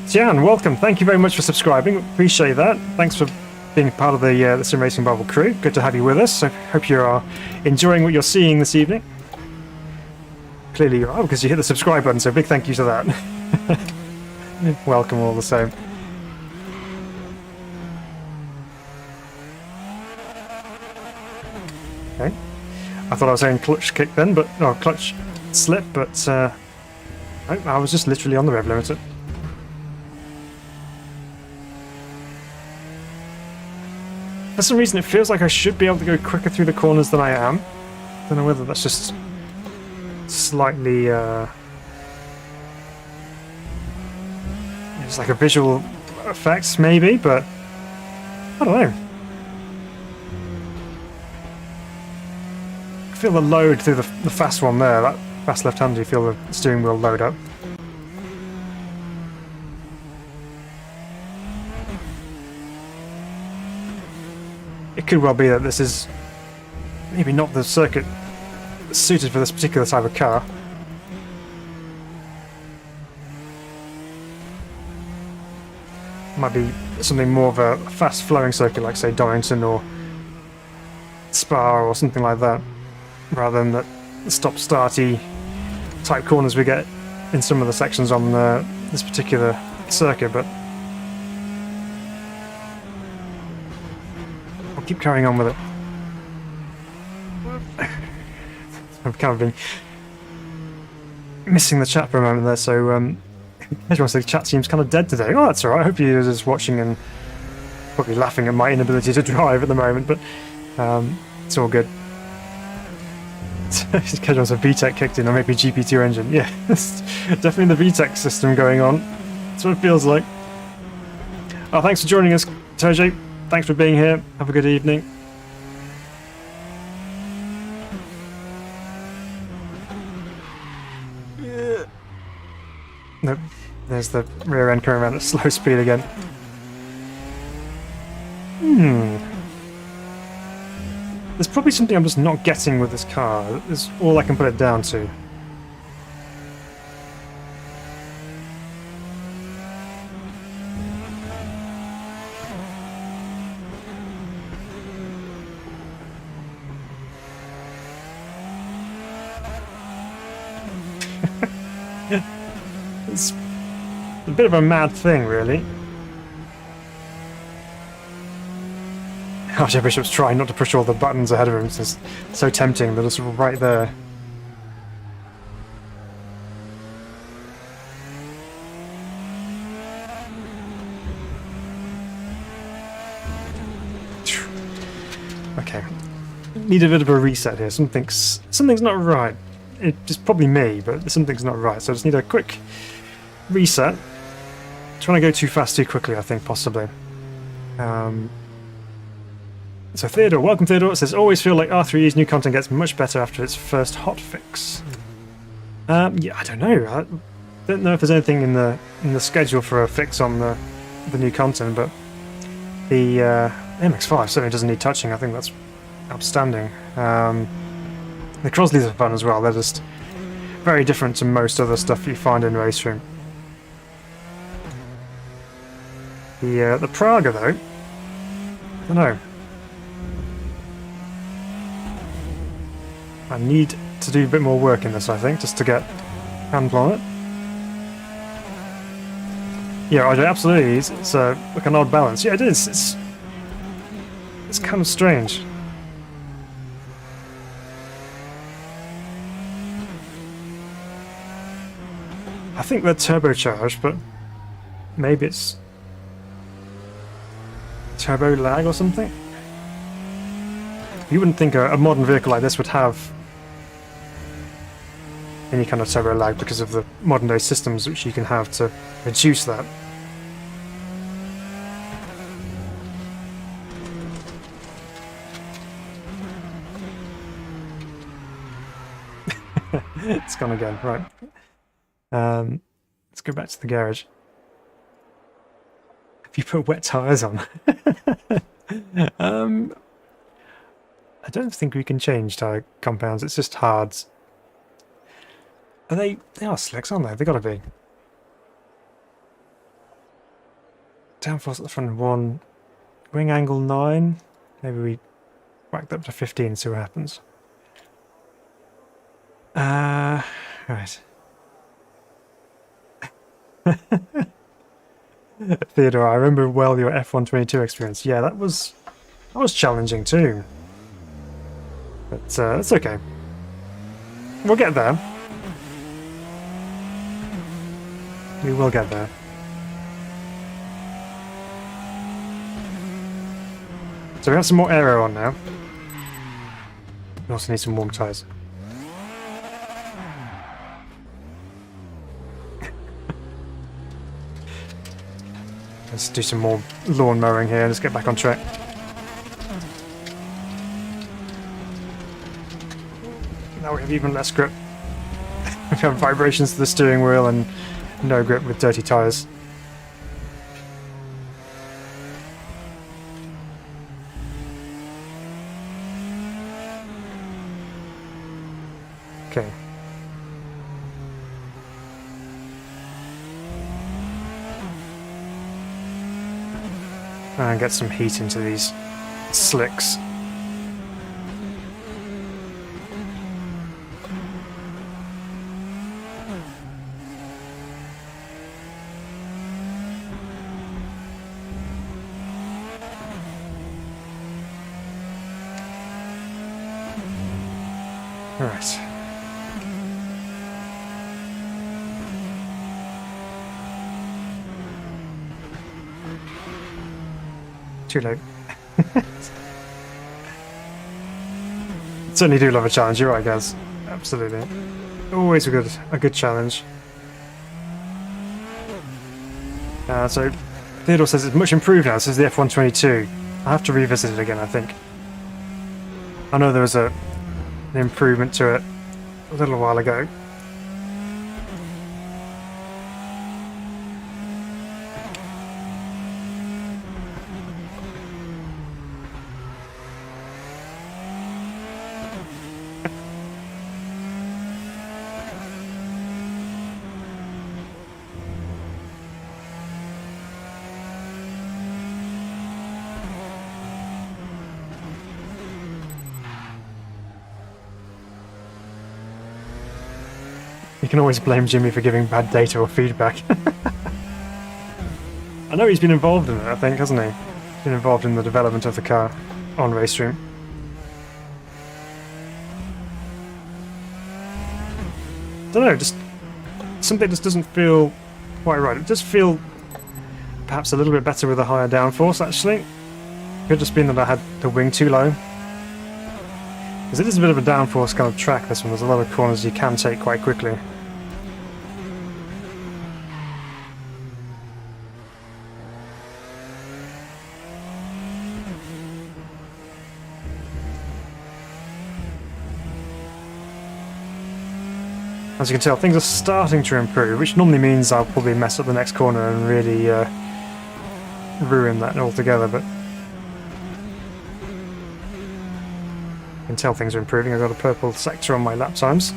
Jan, welcome. Thank you very much for subscribing. Appreciate that. Thanks for being part of the Sim Racing Bible crew. Good to have you with us. So hope you are enjoying what you're seeing this evening. Clearly you are, because you hit the subscribe button, so big thank you to that. Welcome all the same. Okay. I thought I was saying clutch kick then, but no, clutch slip, but I was just literally on the rev limiter. For some reason it feels like I should be able to go quicker through the corners than I am. Don't know whether that's just slightly it's like a visual effect maybe, but I don't know. I feel the load through the fast one there, that fast left-hander, you feel the steering wheel load up. It could well be that this is maybe not the circuit suited for this particular type of car. Might be something more of a fast-flowing circuit, like say Donington or Spa or something like that, rather than the stop-starty type corners we get in some of the sections on this particular circuit. But I'll keep carrying on with it. I've kind of been missing the chat for a moment there, so everyone says the chat seems kind of dead today. Oh, that's alright. I hope you're just watching and probably laughing at my inability to drive at the moment, but it's all good. Everyone said VTEC kicked in, or maybe GP2 engine. Yeah, definitely the VTEC system going on. That's what it feels like. Oh, thanks for joining us, Toji. Thanks for being here. Have a good evening. Nope, there's the rear end coming around at slow speed again. There's probably something I'm just not getting with this car. That's all I can put it down to. It's a bit of a mad thing, really. RJ Bishop's trying not to push all the buttons ahead of him. It's just so tempting. They're just right there. Okay. Need a bit of a reset here. Something's not right. It's probably me, but something's not right. So I just need a quick reset. Trying to go too fast too quickly, I think, possibly. So Theodore, welcome Theodore. It says, always feel like R3's new content gets much better after its first hotfix. Yeah, I don't know. I don't know if there's anything in the schedule for a fix on the new content, but the MX5 certainly doesn't need touching. I think that's outstanding. The Crosleys are fun as well. They're just very different to most other stuff you find in RaceRoom. The Praga though, I don't know. I need to do a bit more work in this, I think, just to get handle on it. Yeah, RJ, absolutely. It's like an odd balance. Yeah, it is. It's kind of strange. I think they're turbocharged, but maybe it's turbo lag or something. You wouldn't think a modern vehicle like this would have any kind of turbo lag because of the modern day systems which you can have to reduce that. It's gone again, right. Let's go back to the garage. Have you put wet tyres on? I don't think we can change tyre compounds. It's just hards. Are they? They are slicks, aren't they? They've got to be. Downforce at the front 1. Wing angle 9. Maybe we whack that up to 15 and see what happens. Right. Theodore, I remember well your F122 experience. Yeah, that was challenging too. But it's okay. We'll get there. We will get there. So we have some more aero on now. We also need some warm tyres. Let's do some more lawn mowing here. Let's get back on track. Now we have even less grip. We have vibrations to the steering wheel and no grip with dirty tyres. Okay. And get some heat into these slicks. All right. Too late. Certainly do love a challenge, you're right, guys. Absolutely. Always a good challenge. So Theodore says it's much improved now. This is the F122. I have to revisit it again, I think. I know there was an improvement to it a little while ago. You can always blame Jimmy for giving bad data or feedback. I know he's been involved in it, I think, hasn't he? He's been involved in the development of the car on RaceRoom. I don't know, just something just doesn't feel quite right. It does feel perhaps a little bit better with a higher downforce, actually. Could just been that I had the wing too low. Because it is a bit of a downforce kind of track, this one. There's a lot of corners you can take quite quickly. As you can tell, things are starting to improve, which normally means I'll probably mess up the next corner and really ruin that altogether, but you can tell things are improving. I've got a purple sector on my lap times.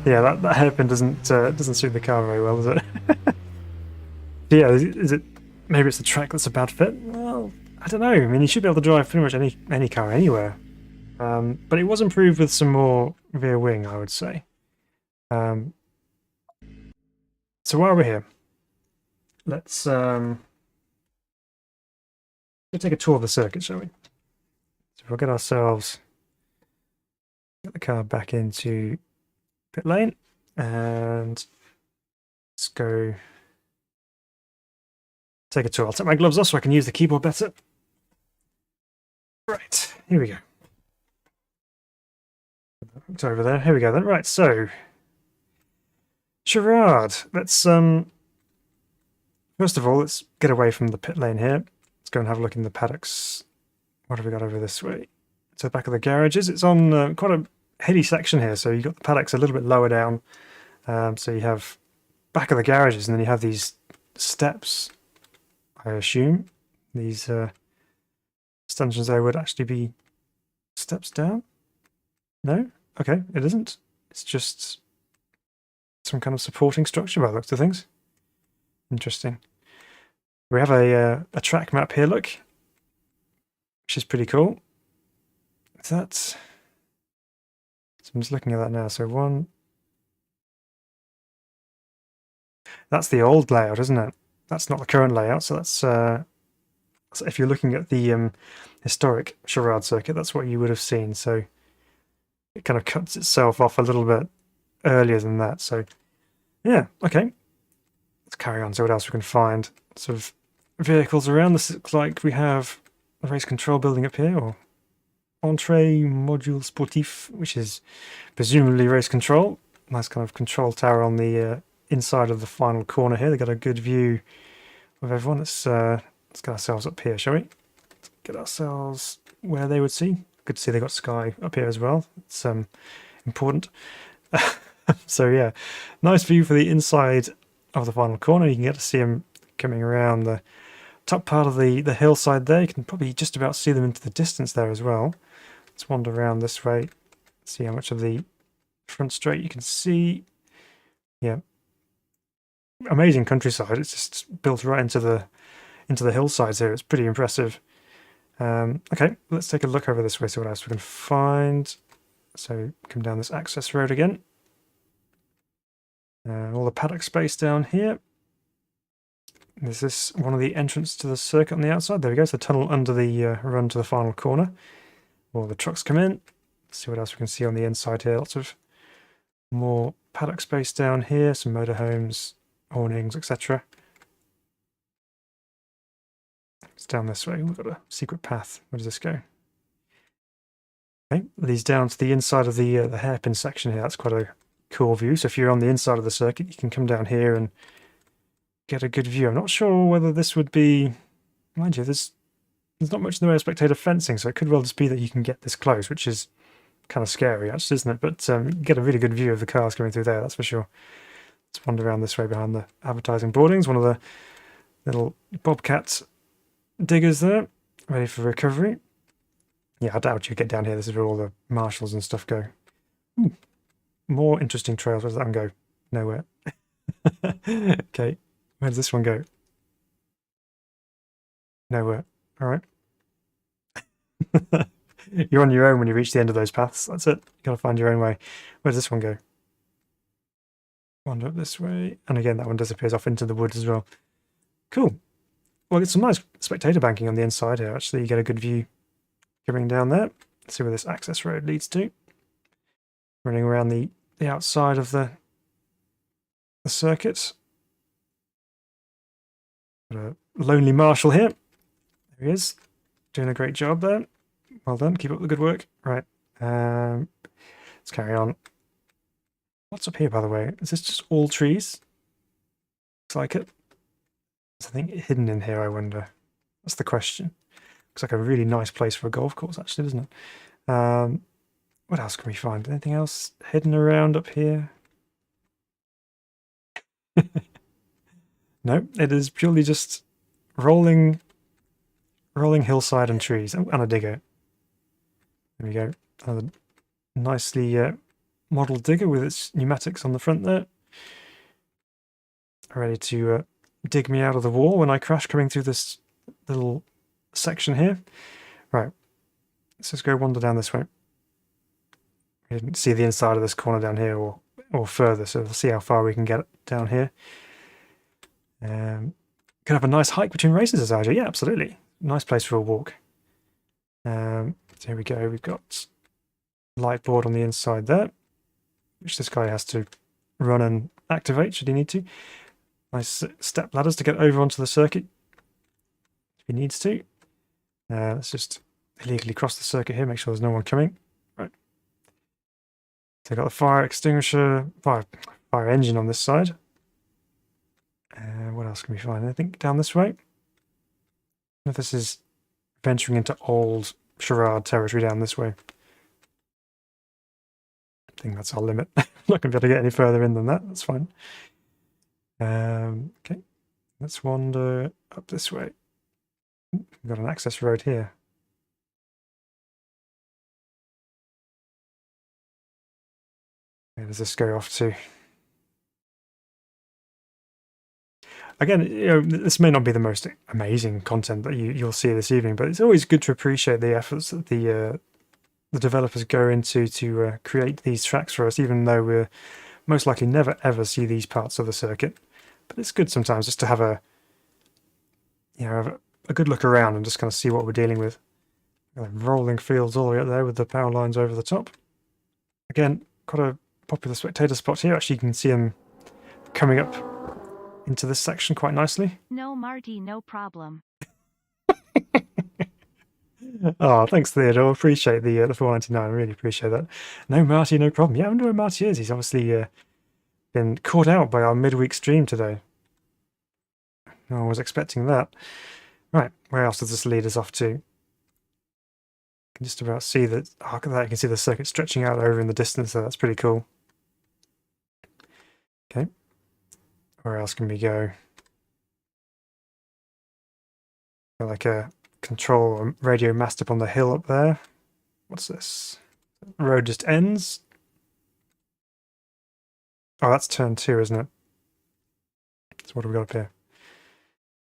Yeah, that hairpin doesn't suit the car very well, does it? Yeah, is it? Maybe it's the track that's a bad fit? Well, I don't know. I mean, you should be able to drive pretty much any car anywhere. But it was improved with some more rear wing, I would say. So while we're here, let's take a tour of the circuit, shall we? So we'll get the car back into pit lane, and let's go take a tour. I'll take my gloves off so I can use the keyboard better. Right, here we go. It's over there. Here we go then. Right, so Charade. Let's first of all, let's get away from the pit lane here. Let's go and have a look in the paddocks What have we got over this way? To the back of the garages. It's on quite a heady section here, so you've got the paddocks a little bit lower down. So you have back of the garages, and then you have these steps, I assume. These stanchions there would actually be steps down? No? Okay, it isn't. It's just some kind of supporting structure by the looks of things. Interesting. We have a track map here, look, which is pretty cool. So I'm just looking at that now. So that's the old layout, isn't it? That's not the current layout. So that's so if you're looking at the historic Charade circuit, that's what you would have seen. So it kind of cuts itself off a little bit earlier than that. So yeah, okay. Let's carry on, see what else we can find. Sort of vehicles around. This looks like we have a race control building up here, or Entrée Module Sportif, which is presumably race control. Nice kind of control tower on the inside of the final corner here. They've got a good view of everyone. Let's get ourselves up here, shall we? Let's get ourselves where they would see. Good to see they got sky up here as well. It's important. So yeah, nice view for the inside of the final corner. You can get to see them coming around the top part of the hillside there. You can probably just about see them into the distance there as well. Let's wander around this way, see how much of the front straight you can see. Yeah, amazing countryside. It's just built right into the hillsides here. It's pretty impressive. Okay, let's take a look over this way, see what else we can find. So come down this access road again. All the paddock space down here. Is this one of the entrance to the circuit on the outside? There we go. It's the tunnel under the run to the final corner. All the trucks come in. Let's see what else we can see on the inside here. Lots of more paddock space down here. Some motorhomes, awnings, etc. It's down this way. We've got a secret path. Where does this go? Okay, leads down to the inside of the hairpin section here. That's quite a cool view. So if you're on the inside of the circuit, you can come down here and get a good view. I'm not sure whether this would be, mind you, there's not much in the way of spectator fencing, so it could well just be that you can get this close, which is kind of scary, actually, isn't it? But you can get a really good view of the cars coming through there, that's for sure. Let's wander around this way behind the advertising boardings. One of the little Bobcat diggers there, ready for recovery. Yeah, I doubt you get down here. This is where all the marshals and stuff go. Ooh, more interesting trails. Where does that one go? Nowhere. Okay, where does this one go? Nowhere. All right. You're on your own when you reach the end of those paths. That's it. You've got to find your own way. Where does this one go? Wander up this way. And again, that one disappears off into the woods as well. Cool. Well, it's some nice spectator banking on the inside here. Actually, you get a good view coming down there. Let's see where this access road leads to. Running around the outside of the circuit. Got a lonely marshal here. There he is. Doing a great job there. Well done. Keep up the good work. Right. Let's carry on. What's up here, by the way? Is this just all trees? Looks like it. There's something hidden in here, I wonder. That's the question. Looks like a really nice place for a golf course, actually, doesn't it? What else can we find? Anything else hidden around up here? No, it is purely just rolling hillside and trees. Oh, and a digger. There we go. Another nicely modelled digger with its pneumatics on the front there. Ready to dig me out of the wall when I crash coming through this little section here. Right. Let's just go wander down this way. We didn't see the inside of this corner down here or further, so we'll see how far we can get down here. Could have a nice hike between races, as RJ. Yeah, absolutely. Nice place for a walk. So here we go. We've got light board on the inside there, which this guy has to run and activate should he need to. Nice step ladders to get over onto the circuit if he needs to. Let's just illegally cross the circuit here, make sure there's no one coming. Right. So I've got the fire extinguisher, fire engine on this side. What else can we find? Anything down this way? If this is venturing into old Charade territory down this way. I think that's our limit. I'm not going to be able to get any further in than that. That's fine. Okay, let's wander up this way. We've got an access road here. Where does this go off to? Again, you know, this may not be the most amazing content that you'll see this evening, but it's always good to appreciate the efforts that the developers go into to create these tracks for us, even though we'll most likely never ever see these parts of the circuit. But it's good sometimes just to have a good look around and just kind of see what we're dealing with. Rolling fields all the way up there with the power lines over the top. Again, quite a popular spectator spot here. Actually, you can see them coming up into this section quite nicely. No, Marty, no problem. Oh, thanks, Theodore. Appreciate the 4.99. I really appreciate that. No, Marty, no problem. Yeah, I wonder where Marty is. He's obviously been caught out by our midweek stream today. No one was expecting that. Right, where else does this lead us off to? You can just about see that. Oh, look at that. You can see the circuit stretching out over in the distance there. That's pretty cool. Okay. Where else can we go? Got like a control radio mast up on the hill up there. What's this? The road just ends. Oh, that's turn 2, isn't it? So what have we got up here?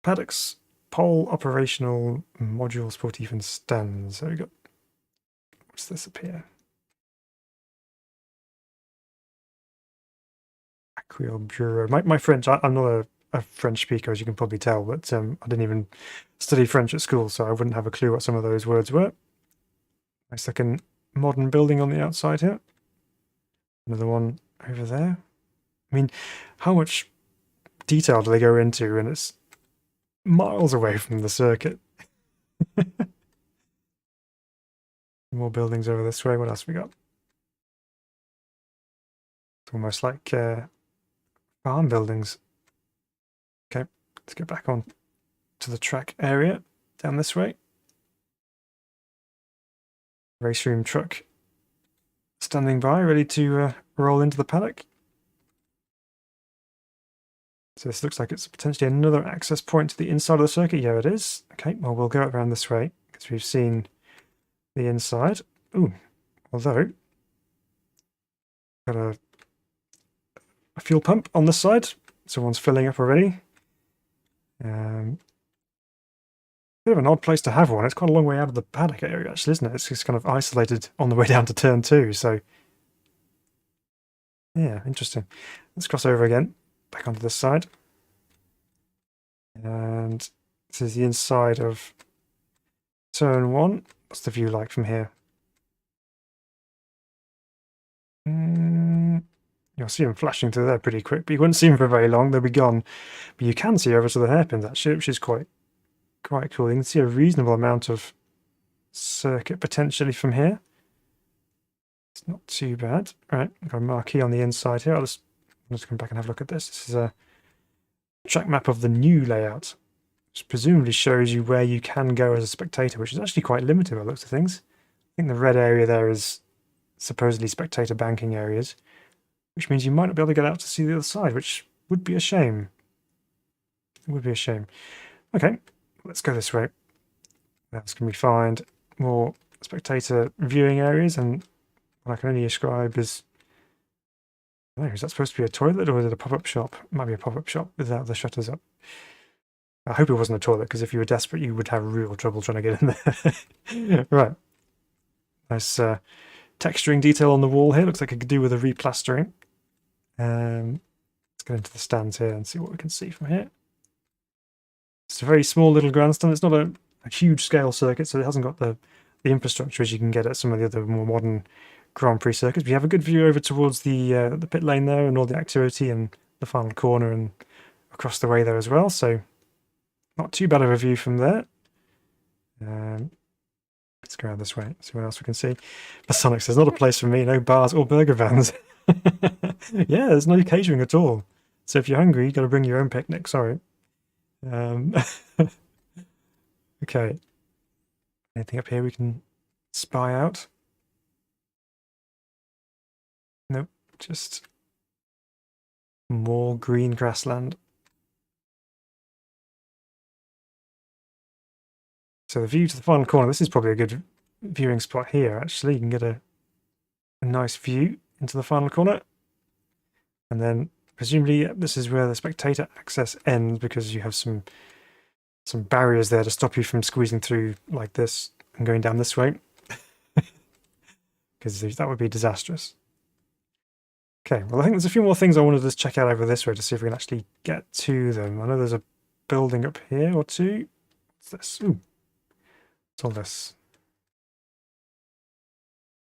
Paddocks, pole, operational, module, sportif, and stands. So we got. What's this up here? Aquiel Bureau. My French, I'm not a French speaker, as you can probably tell, but I didn't even study French at school, so I wouldn't have a clue what some of those words were. Nice looking modern building on the outside here. Another one over there. I mean, how much detail do they go into? And it's miles away from the circuit. More buildings over this way. What else we got? It's almost like farm buildings. Okay, let's get back on to the track area down this way. Race room truck standing by, ready to roll into the paddock. So this looks like it's potentially another access point to the inside of the circuit. Yeah, it is. Okay, well, we'll go around this way because we've seen the inside. Ooh, although got a fuel pump on this side. Someone's filling up already. Bit of an odd place to have one. It's quite a long way out of the paddock area, actually, isn't it? It's just kind of isolated on the way down to turn 2. So, yeah, interesting. Let's cross over again, back onto this side. And this is the inside of turn 1. What's the view like from here? You'll see them flashing through there pretty quick, but you wouldn't see them for very long. They'll be gone. But you can see over to the hairpins, actually, which is quite cool. You can see a reasonable amount of circuit potentially from here. It's not too bad. All right, I've got a marquee on the inside here. I'll just come back and have a look at this. This is a track map of the new layout, which presumably shows you where you can go as a spectator, which is actually quite limited by the looks of things. I think the red area there is supposedly spectator banking areas, which means you might not be able to get out to see the other side, which would be a shame. It would be a shame. Okay, let's go this way. What else can we find? More spectator viewing areas, and what I can only describe as... I don't know, is that supposed to be a toilet or is it a pop-up shop? It might be a pop-up shop without the shutters up. I hope it wasn't a toilet, because if you were desperate, you would have real trouble trying to get in there. Right. Nice texturing detail on the wall here. Looks like it could do with a replastering. Let's get into the stands here and see what we can see from here. It's a very small little grandstand. It's not a huge scale circuit, so it hasn't got the infrastructure as you can get at some of the other more modern Grand Prix circuits. We have a good view over towards the pit lane there and all the activity and the final corner and across the way there as well. So not too bad of a view from there. Let's go around this way, see what else we can see. Sonic says, not a place for me, no bars or burger vans. Yeah, there's no catering at all. So if you're hungry, you've got to bring your own picnic, sorry. Okay. Anything up here we can spy out. Nope, just more green grassland. So the view to the final corner, this is probably a good viewing spot here, actually. You can get a nice view into the final corner. And then presumably this is where the spectator access ends, because you have some barriers there to stop you from squeezing through like this and going down this way. Because that would be disastrous. Okay, well I think there's a few more things I wanted to check out over this way to see if we can actually get to them. I know there's a building up here or two. What's this? Ooh. What's all this?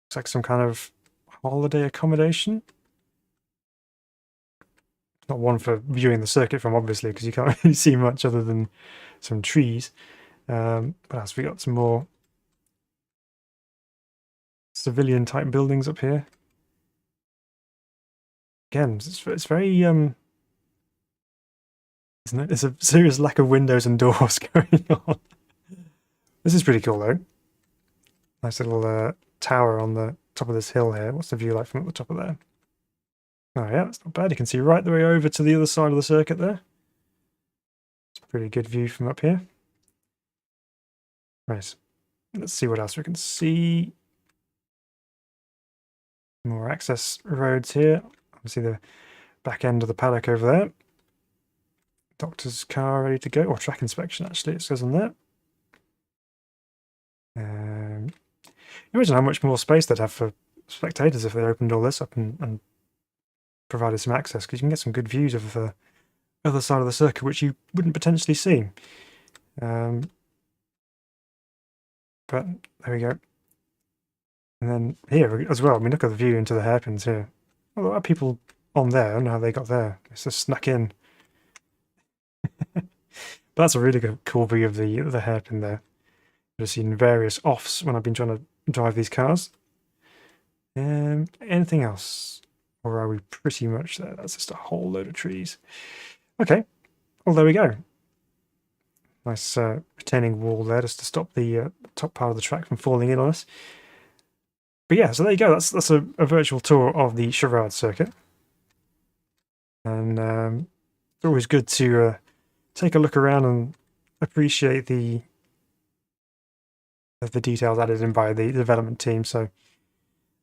Looks like some kind of holiday accommodation. Not one for viewing the circuit from, obviously, because you can't really see much other than some trees. But as we got some more civilian type buildings up here. Again, it's very isn't it? There's a serious lack of windows and doors going on. This is pretty cool though. Nice little tower on the top of this hill here. What's the view like from at the top of there? Oh yeah, that's not bad. You can see right the way over to the other side of the circuit there. It's a pretty good view from up here. Right. Let's see what else we can see. More access roads here. Obviously the back end of the paddock over there. Doctor's car ready to go. Or track inspection, actually, it says on there. Imagine how much more space they'd have for spectators if they opened all this up and provided some access, because you can get some good views of the other side of the circuit, which you wouldn't potentially see. But there we go. And then here as well, I mean, look at the view into the hairpins here. Well, there are people on there. I don't know how they got there. It's just snuck in. But that's a really good, cool view of the hairpin there. I've seen various offs when I've been trying to drive these cars. Anything else? Or are we pretty much there? That's just a whole load of trees. Okay, well, there we go. Nice retaining wall there just to stop the top part of the track from falling in on us. But yeah, so there you go. That's a virtual tour of the Charade circuit. And it's always good to take a look around and appreciate the details added in by the development team. So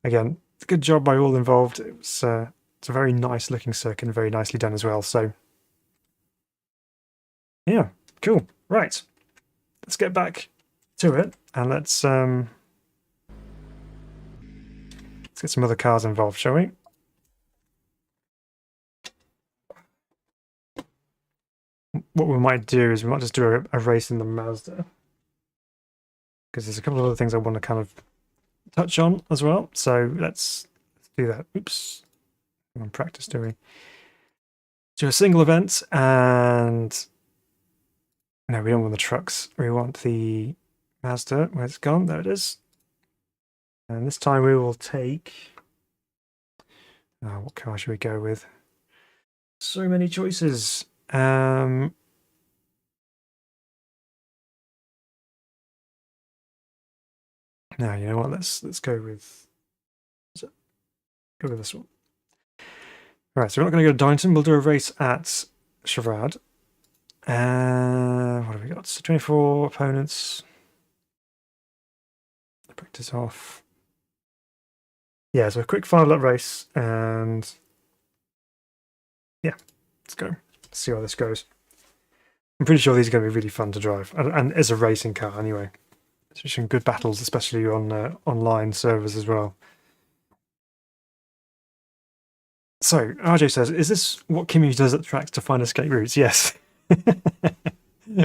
again, good job by all involved. It's a very nice looking circuit and very nicely done as well. So yeah, cool. Right, let's get back to it and let's get some other cars involved, shall we? What we might do is we might just do a race in the Mazda, because there's a couple of other things I want to kind of touch on as well. So let's do that. Oops, I'm on practice, do we? Do a single event, and no, we don't want the trucks. We want the Mazda. Where's it gone? There it is. And this time we will take... what car should we go with? So many choices. No, you know what? Let's go with... Go with this one. Right, so we're not going to go to Downton. We'll do a race at Charade. What have we got? So 24 opponents. Practice off. Yeah, so a quick 5-lap race, and yeah, let's go. Let's see how this goes. I'm pretty sure these are going to be really fun to drive, and as a racing car anyway. There's some good battles, especially on online servers as well. So, RJ says, is this what Kimmy does at tracks to find escape routes? Yes.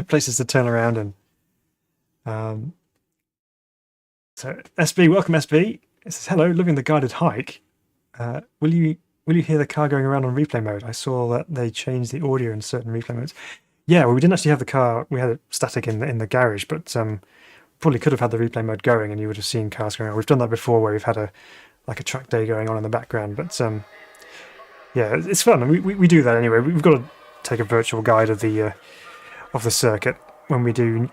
Places to turn around in. So, SB, welcome SB. It says, hello, loving the guided hike. Will you hear the car going around on replay mode? I saw that they changed the audio in certain replay modes. Yeah, well, we didn't actually have the car, we had it static in the garage, but probably could have had the replay mode going and you would have seen cars going around. We've done that before where we've had a track day going on in the background, but yeah, it's fun. We do that anyway. We've got to take a virtual guide of the circuit when we do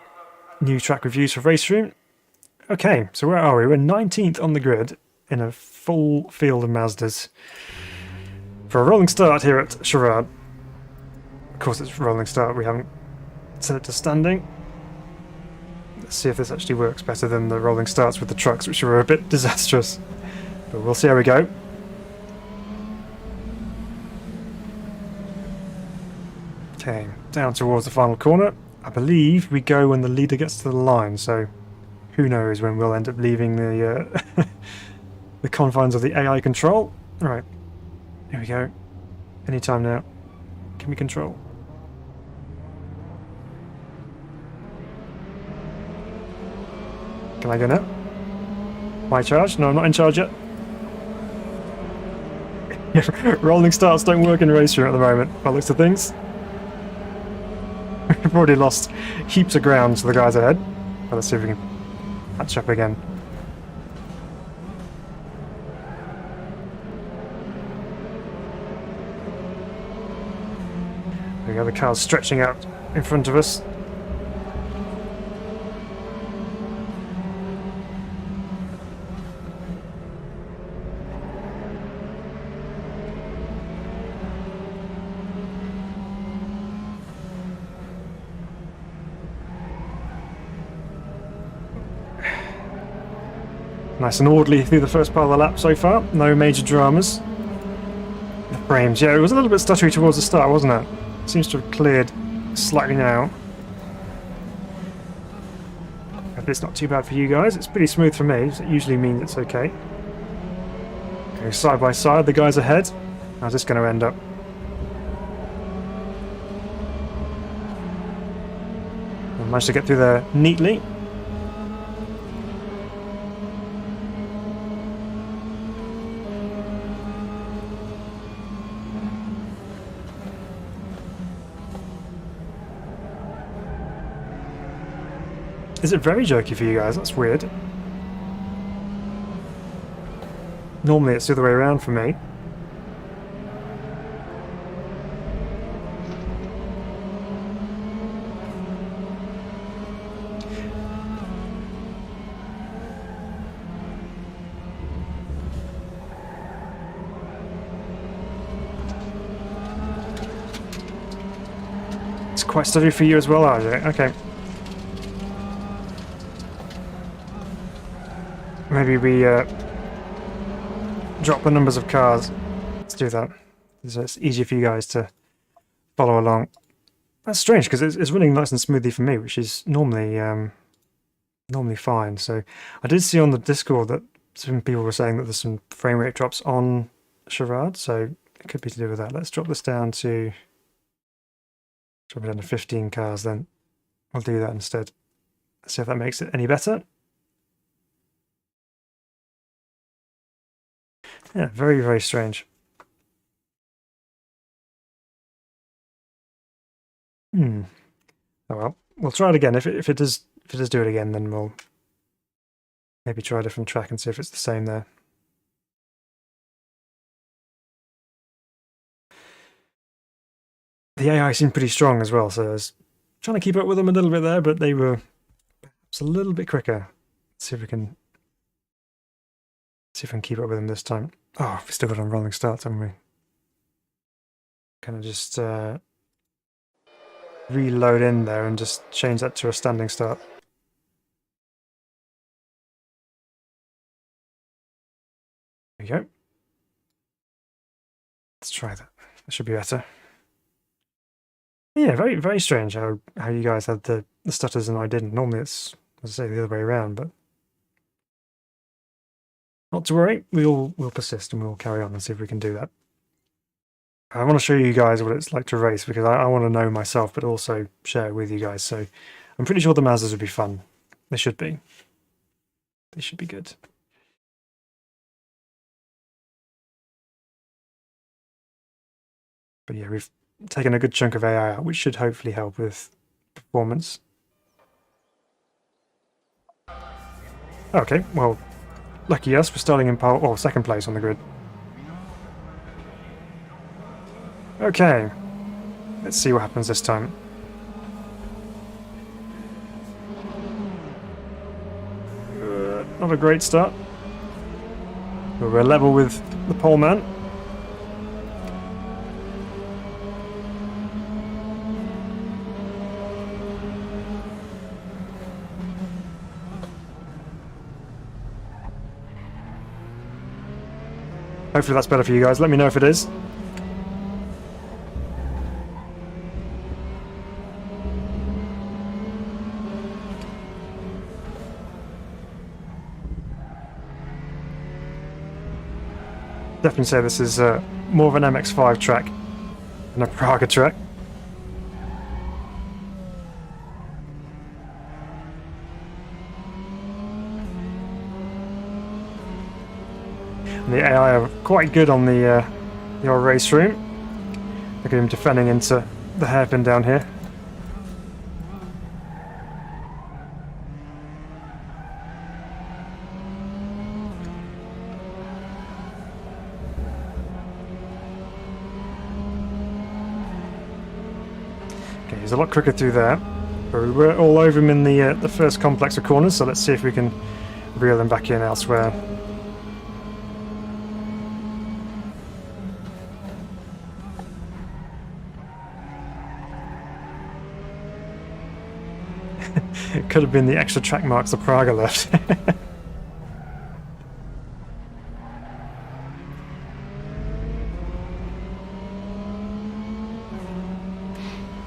new track reviews for RaceRoom. Okay, so where are we? We're 19th on the grid in a full field of Mazdas. For a rolling start here at Charade. Of course it's rolling start, we haven't set it to standing. Let's see if this actually works better than the rolling starts with the trucks, which were a bit disastrous. But we'll see how we go. Okay, down towards the final corner. I believe we go when the leader gets to the line, so who knows when we'll end up leaving the the confines of the AI control. Alright, here we go. Anytime now. Can we control? Can I go now? My charge? No, I'm not in charge yet. Rolling starts don't work in RaceRoom at the moment, by the looks of things. We've already lost heaps of ground to the guys ahead. But let's see if we can catch up again. There we go, the car's stretching out in front of us. Nice and orderly through the first part of the lap so far. No major dramas. The frames, yeah, it was a little bit stuttery towards the start, wasn't it? Seems to have cleared slightly now. But it's not too bad for you guys. It's pretty smooth for me, so it usually means it's okay. Go side by side, the guys ahead. How's this going to end up? I managed to get through there neatly. Is it very jerky for you guys? That's weird. Normally it's the other way around for me. It's quite stuttery for you as well, are you? Okay. Maybe we drop the numbers of cars. Let's do that. So it's easier for you guys to follow along. That's strange because it's running nice and smoothly for me, which is normally normally fine. So I did see on the Discord that some people were saying that there's some frame rate drops on Charade, so it could be to do with that. Let's drop this down to 15 cars then. I'll do that instead. Let's see if that makes it any better. Yeah, very, very strange. Oh well, we'll try it again. If it does do it again, then we'll maybe try a different track and see if it's the same there. The AI seemed pretty strong as well, so I was trying to keep up with them a little bit there, but they were perhaps a little bit quicker. Let's see if we can keep up with them this time. Oh, we've still got on rolling starts, haven't we? Kind of just reload in there and just change that to a standing start. There we go. Let's try that. That should be better. Yeah, very, very strange how you guys had the stutters and I didn't. Normally it's, as I say, the other way around, but not to worry. We'll persist and we'll carry on and see if we can do that. I want to show you guys what it's like to race because I want to know myself, but also share it with you guys. So I'm pretty sure the Mazdas would be fun. They should be. They should be good. But yeah, we've taken a good chunk of AI out, which should hopefully help with performance. Okay, well, lucky us, we're starting in pole, or second place on the grid. Okay, let's see what happens this time. Not a great start. But we're level with the pole man. Hopefully that's better for you guys. Let me know if it is. Definitely say this is more of an MX-5 track than a Praga track. And the AI are quite good on the old race room. Look at him defending into the hairpin down here. Okay, he's a lot quicker through there. But we were all over him in the first complex of corners, so let's see if we can reel him back in elsewhere. It could have been the extra track marks the Praga left.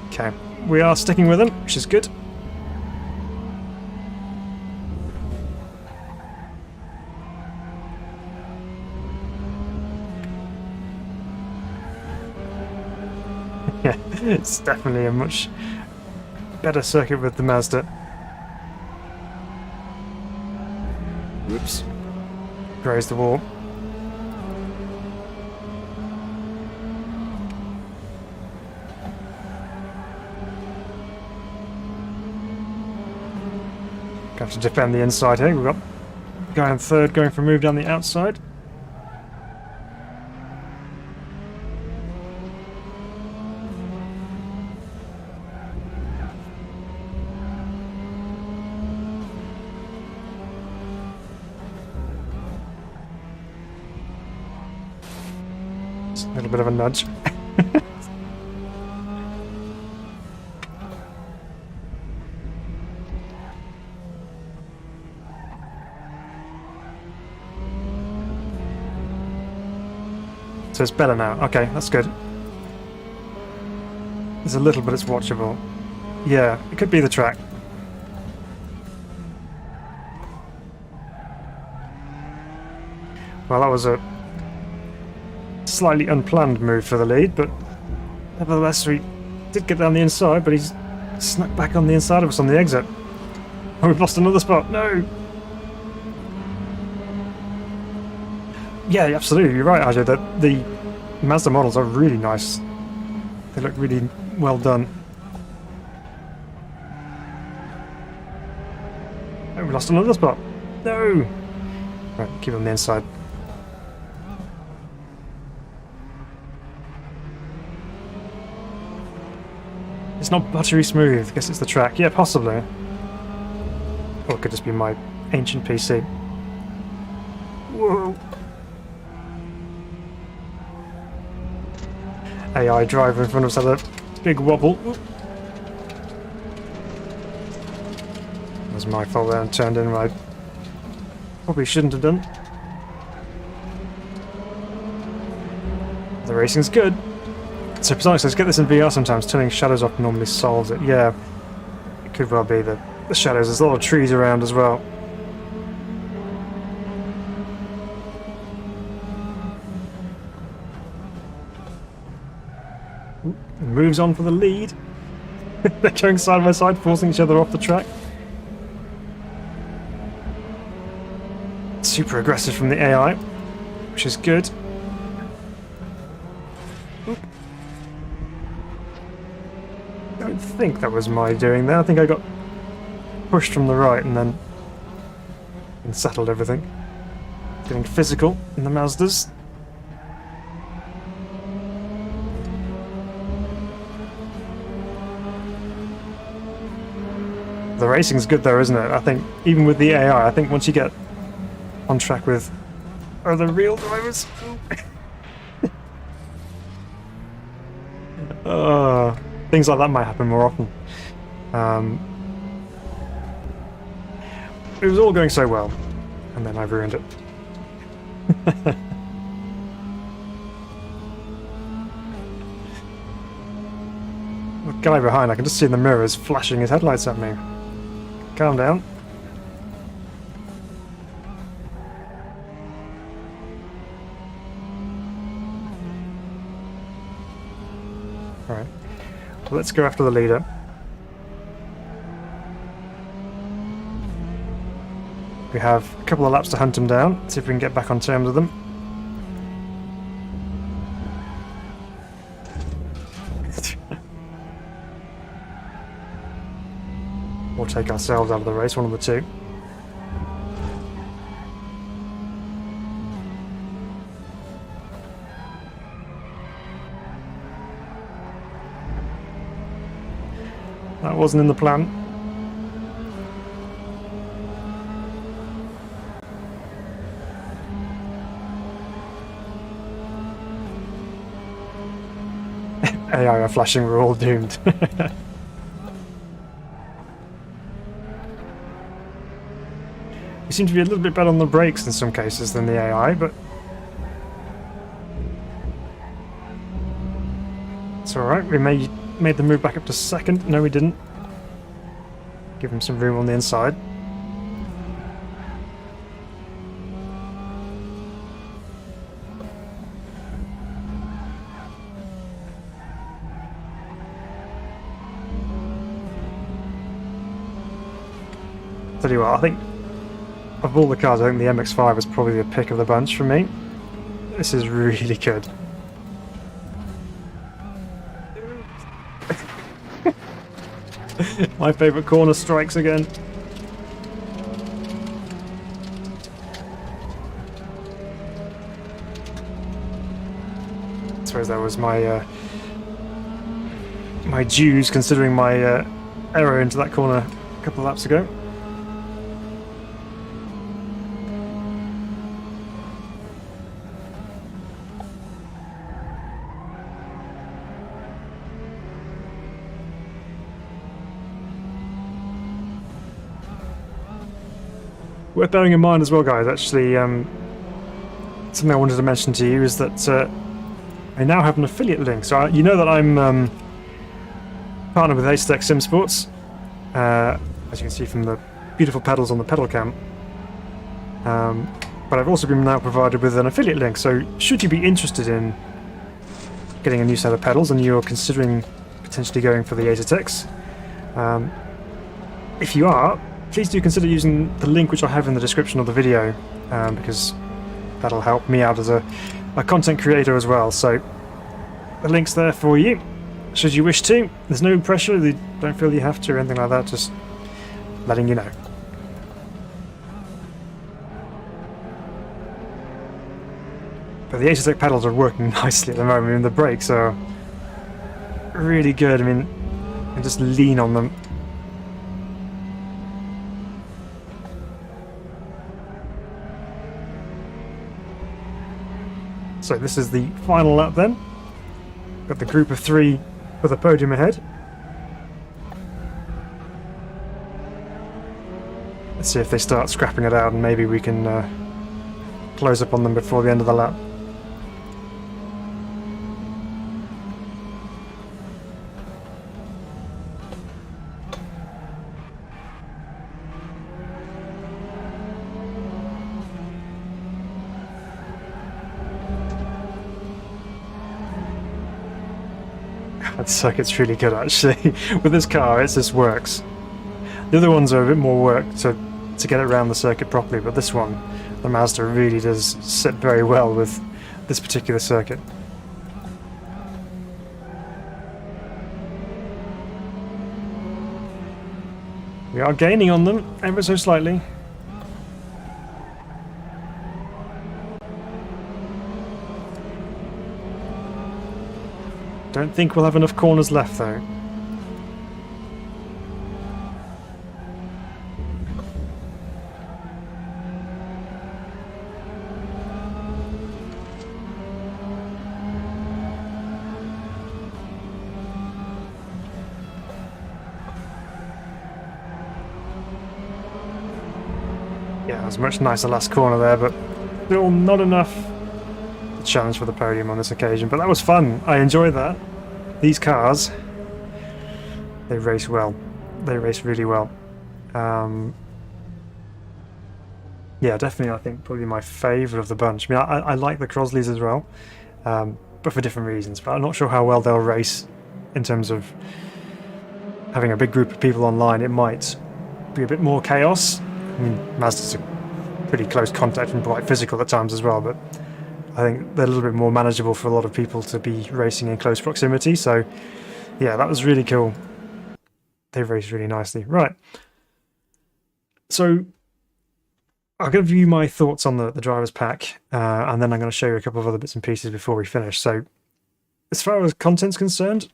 Okay, we are sticking with him, which is good. Yeah, it's definitely a much better circuit with the Mazda. Whoops. Grazed the wall. Have to defend the inside here. We've got guy in third going for a move down the outside. Just a little bit of a nudge. So it's better now. Okay, that's good. There's a little bit it's watchable. Yeah, it could be the track. Well, that was a slightly unplanned move for the lead, but nevertheless we did get down the inside, but he's snuck back on the inside of us on the exit. Oh, we've lost another spot. No! Yeah, absolutely. You're right, Ajay. That the Mazda models are really nice. They look really well done. Oh, we lost another spot. No. Right, keep on the inside. It's not buttery smooth. I guess it's the track. Yeah, possibly. Or it could just be my ancient PC. Whoa. AI driver in front of us had a big wobble. It was my fault there and turned in where I probably shouldn't have done. The racing's good. So precisely, let's get this in VR sometimes. Turning shadows off normally solves it. Yeah, it could well be the shadows. There's a lot of trees around as well. Moves on for the lead. They're going side by side, forcing each other off the track. Super aggressive from the AI, which is good. Oop. I don't think that was my doing there. I think I got pushed from the right and then settled everything. Getting physical in the Mazdas. The racing's good though, isn't it? I think even with the AI, I think once you get on track with other real drivers. Things like that might happen more often. It was all going so well, and then I ruined it. The guy behind, I can just see in the mirrors flashing his headlights at me. Calm down. Alright, well, let's go after the leader. We have a couple of laps to hunt him down, see if we can get back on terms with them. Or take ourselves out of the race, one of the two. That wasn't in the plan. AI are flashing, we're all doomed. We seem to be a little bit better on the brakes in some cases than the AI, but it's alright. We made the move back up to second. No, we didn't. Give him some room on the inside. Tell you what, I think of all the cars, I think the MX-5 is probably the pick of the bunch for me. This is really good. My favourite corner strikes again. I suppose that was my my dues, considering my error into that corner a couple of laps ago. Worth bearing in mind as well, guys, actually, something I wanted to mention to you is that I now have an affiliate link. So you know that I'm partnered with Ace Sim Sports, as you can see from the beautiful pedals on the pedal cam. But I've also been now provided with an affiliate link, so should you be interested in getting a new set of pedals and you're considering potentially going for the Ace, if you are, please do consider using the link which I have in the description of the video, because that'll help me out as a content creator as well. So the link's there for you, should you wish to. There's no pressure, you don't feel you have to or anything like that, just letting you know. But the Ace pedals are working nicely at the moment, and the brakes are really good. I mean, you can just lean on them. So this is the final lap then. Got the group of three for the podium ahead. Let's see if they start scrapping it out and maybe we can close up on them before the end of the lap. That circuit's really good actually. With this car, it just works. The other ones are a bit more work to get it around the circuit properly, but this one, the Mazda, really does sit very well with this particular circuit. We are gaining on them ever so slightly. Don't think we'll have enough corners left though. That was a much nicer last corner there, but still not enough to challenge for the podium on this occasion. But that was fun. I enjoyed that. These cars, they race well. They race really well. Yeah, definitely, I think probably my favourite of the bunch. I mean, I like the Crosleys as well, but for different reasons. But I'm not sure how well they'll race in terms of having a big group of people online. It might be a bit more chaos. I mean, Mazda's a pretty close contact and quite physical at times as well, but I think they're a little bit more manageable for a lot of people to be racing in close proximity. So, yeah, that was really cool. They raced really nicely. Right. So, I'll give you my thoughts on the driver's pack, and then I'm going to show you a couple of other bits and pieces before we finish. So, as far as content's concerned,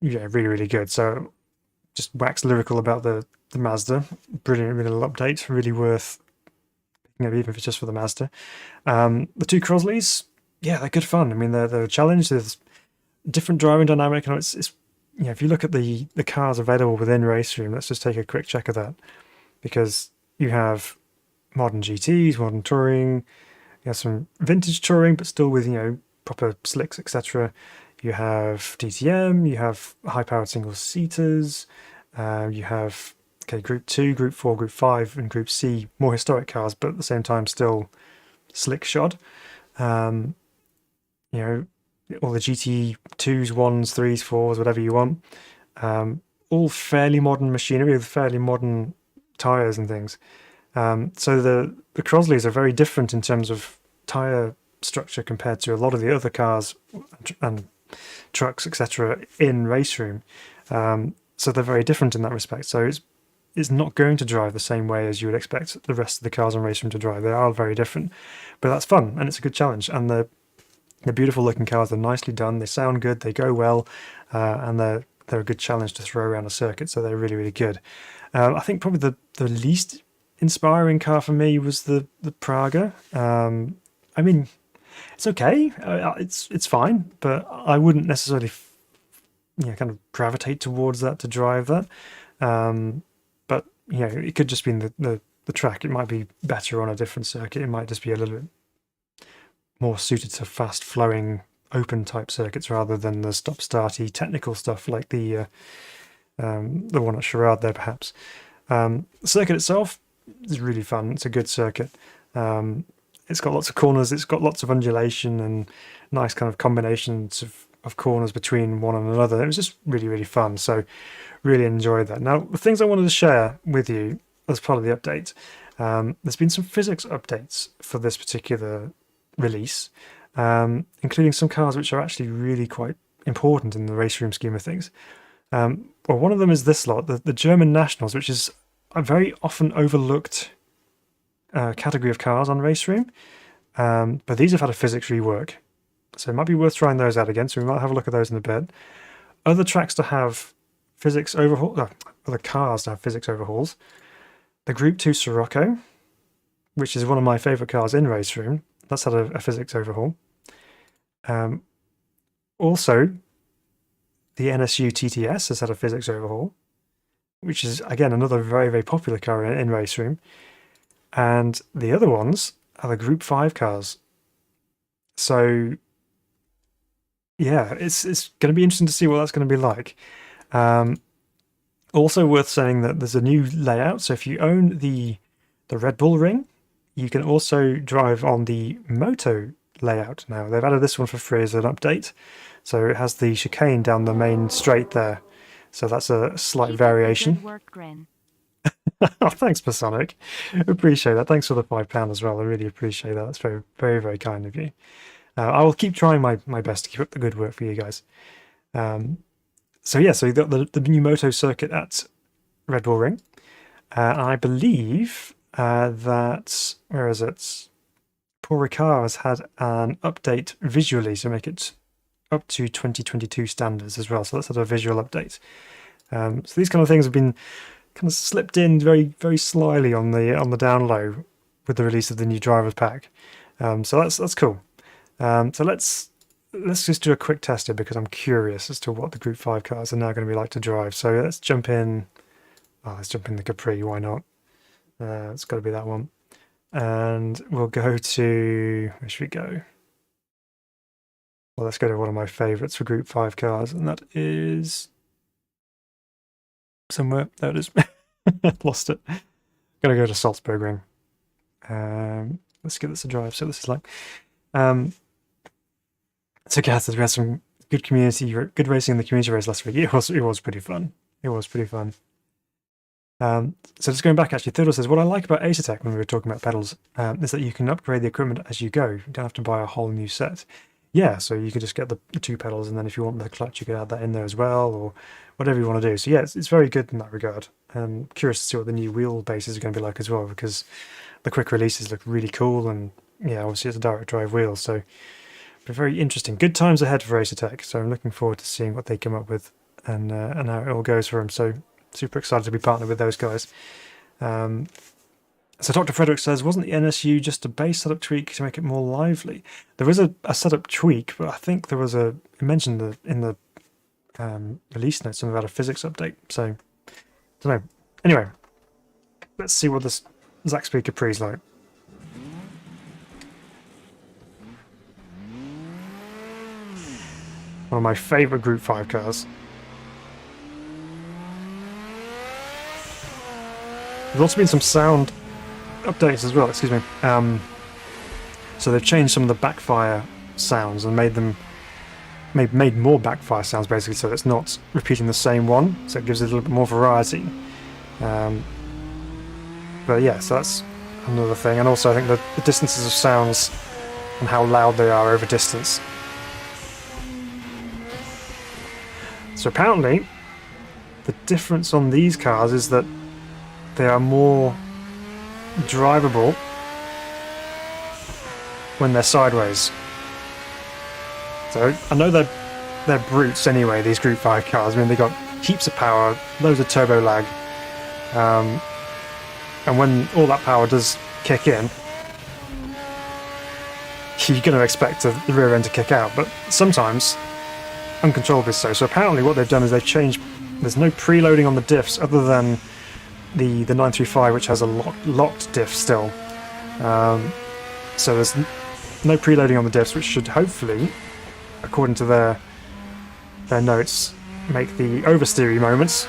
yeah, really, really good. So, just wax lyrical about the Mazda. Brilliant little update. Really worth picking up, even if it's just for the Mazda. The two Crosleys, yeah, they're good fun. I mean, they're a challenge. There's different driving dynamic. You know, it's you know, if you look at the cars available within RaceRoom, let's just take a quick check of that, because you have modern GTs, modern touring, you have some vintage touring, but still with, you know, proper slicks, etc. You have DTM, you have high-powered single-seaters, you have Group 2, Group 4, Group 5, and Group C, more historic cars, but at the same time still slick shod. You know, all the GT 2s, 1s, 3s, 4s, whatever you want. All fairly modern machinery with fairly modern tyres and things. So the Crosleys are very different in terms of tyre structure compared to a lot of the other cars and trucks, etc. in RaceRoom. So they're very different in that respect. So it's not going to drive the same way as you would expect the rest of the cars on RaceRoom to drive. They are very different, but that's fun and it's a good challenge. And they're beautiful looking cars. They're nicely done. They sound good. They go well, and they're a good challenge to throw around a circuit. So they're really, really good. I think probably the least inspiring car for me was the Praga. I mean, it's okay. It's fine, but I wouldn't necessarily, kind of gravitate towards that to drive that. But it could just be in the track. It might be better on a different circuit. It might just be a little bit more suited to fast flowing open type circuits rather than the stop starty technical stuff like the one at Charade there, perhaps. The circuit itself is really fun. It's a good circuit. It's got lots of corners. It's got lots of undulation and nice kind of combinations of corners between one and another. It was just really, really fun. So really enjoyed that. Now, the things I wanted to share with you as part of the update, there's been some physics updates for this particular release, including some cars which are actually really quite important in the RaceRoom scheme of things. Well, one of them is this lot, the German Nationals, which is a very often overlooked category of cars on RaceRoom, but these have had a physics rework, so it might be worth trying those out again. So we might have a look at those in a bit. Other tracks to have physics overhaul, other cars to have physics overhauls. The Group 2 Sirocco, which is one of my favourite cars in RaceRoom, that's had a physics overhaul. Also, the NSU TTS has had a physics overhaul, which is, again, another very, very popular car in RaceRoom. And the other ones are the Group 5 cars. So, yeah, it's going to be interesting to see what that's going to be like. Also worth saying that there's a new layout. So if you own the Red Bull Ring, you can also drive on the Moto layout now. They've added this one for free as an update. So it has the chicane down the main straight there. So that's a slight variation. Good work, Grin. Oh, thanks, Pasonic. Appreciate that. Thanks for the £5 as well. I really appreciate that. That's very, very, very kind of you. I will keep trying my best to keep up the good work for you guys. So you've got the new Moto circuit at Red Bull Ring. I believe that, where is it? Paul Ricard has had an update visually to make it up to 2022 standards as well. So that's had a visual update. So these kind of things have been kind of slipped in very, very slyly on the down low with the release of the new driver's pack. So that's cool. So let's just do a quick test here because I'm curious as to what the Group 5 cars are now going to be like to drive. So let's jump in. Oh, let's jump in the Capri. Why not? It's got to be that one. And we'll go to... Where should we go? Well, let's go to one of my favourites for Group 5 cars, and that is... somewhere. There it is. Lost it. Gonna go to Salzburg Ring. Let's give this a drive. So this is like... So Gath, we had some good good racing in the community race last week. It was pretty fun. It was pretty fun. So just going back, actually, Theodore says, what I like about Acertech when we were talking about pedals is that you can upgrade the equipment as you go. You don't have to buy a whole new set. Yeah, so you could just get the 2 pedals, and then if you want the clutch, you could add that in there as well, or whatever you want to do. So yeah, it's very good in that regard. I'm curious to see what the new wheel bases are going to be like as well, because the quick releases look really cool, and yeah, obviously it's a direct drive wheel, so very interesting. Good times ahead for Acertech, so I'm looking forward to seeing what they come up with and how it all goes for them. So super excited to be partnered with those guys. So Dr. Frederick says, wasn't the NSU just a base setup tweak to make it more lively? There is a setup tweak, but I think there was it mentioned in the release notes something about a physics update. So, I don't know. Anyway, let's see what this Zaxby Capri is like. One of my favourite Group 5 cars. There's also been some sound updates as well, excuse me. So they've changed some of the backfire sounds and made more backfire sounds, basically, so it's not repeating the same one, so it gives it a little bit more variety. But yeah, so that's another thing. And also I think the distances of sounds and how loud they are over distance. So apparently, the difference on these cars is that they are more drivable when they're sideways. So I know they're brutes anyway, these Group 5 cars. I mean, they got heaps of power, loads of turbo lag, and when all that power does kick in, you're going to expect the rear end to kick out, but sometimes uncontrollably so. So apparently what they've done is they've changed, there's no preloading on the diffs other than the 935, which has a locked diff still. So there's no preloading on the diffs, which should hopefully, according to their notes, make the oversteery moments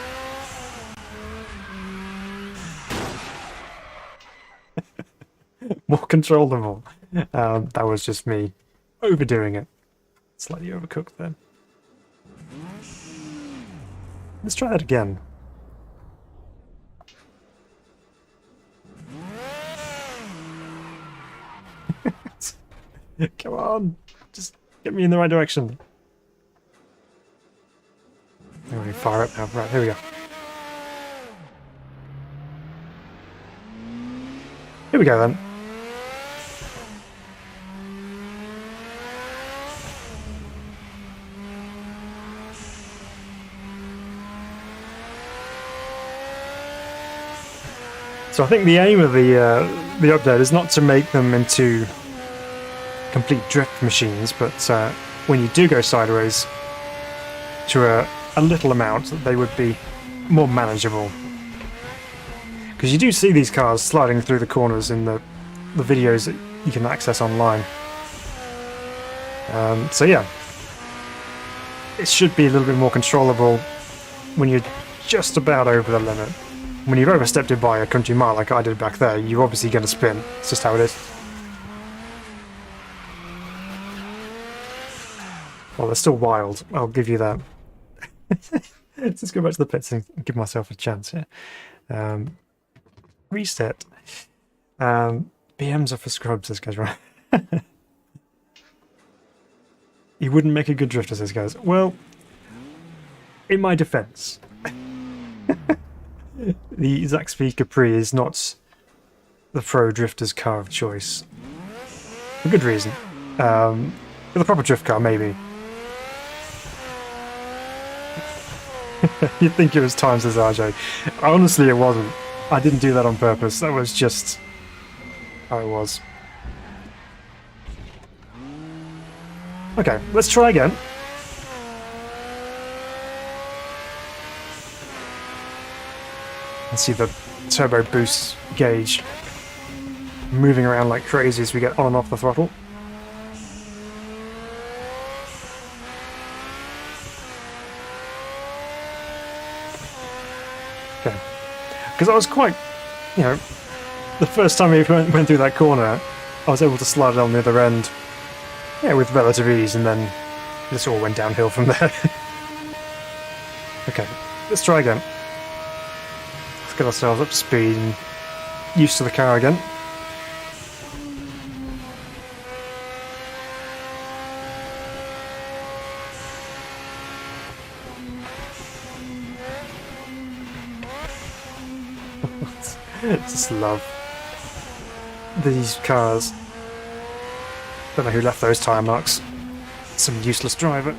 more controllable. That was just me overdoing it. Slightly overcooked then. Let's try that again. Come on, just get me in the right direction. There we fire up now. Right, here we go. Here we go then. So I think the aim of the update is not to make them into complete drift machines, but when you do go sideways, to a little amount, that they would be more manageable. Because you do see these cars sliding through the corners in the videos that you can access online. So yeah, it should be a little bit more controllable when you're just about over the limit. When you've overstepped it by a country mile like I did back there, you're obviously going to spin. It's just how it is. Well, they're still wild, I'll give you that. Let's just go back to the pits and give myself a chance here. Reset. BMs are for scrubs, this guy's right. He wouldn't make a good drifter, says guys. Well, in my defense, the Zaxby Capri is not the pro drifter's car of choice. For good reason. With a proper drift car, maybe. You'd think it was times as RJ. Honestly, it wasn't. I didn't do that on purpose. That was just how it was. Okay, let's try again. Let's see the turbo boost gauge moving around like crazy as we get on and off the throttle. Okay. Because I was quite, you know, the first time we went through that corner, I was able to slide it on the other end, yeah, with relative ease, and then this all went downhill from there. Okay, let's try again. Let's get ourselves up to speed and used to the car again. Just love these cars. Don't know who left those tyre marks. Some useless driver.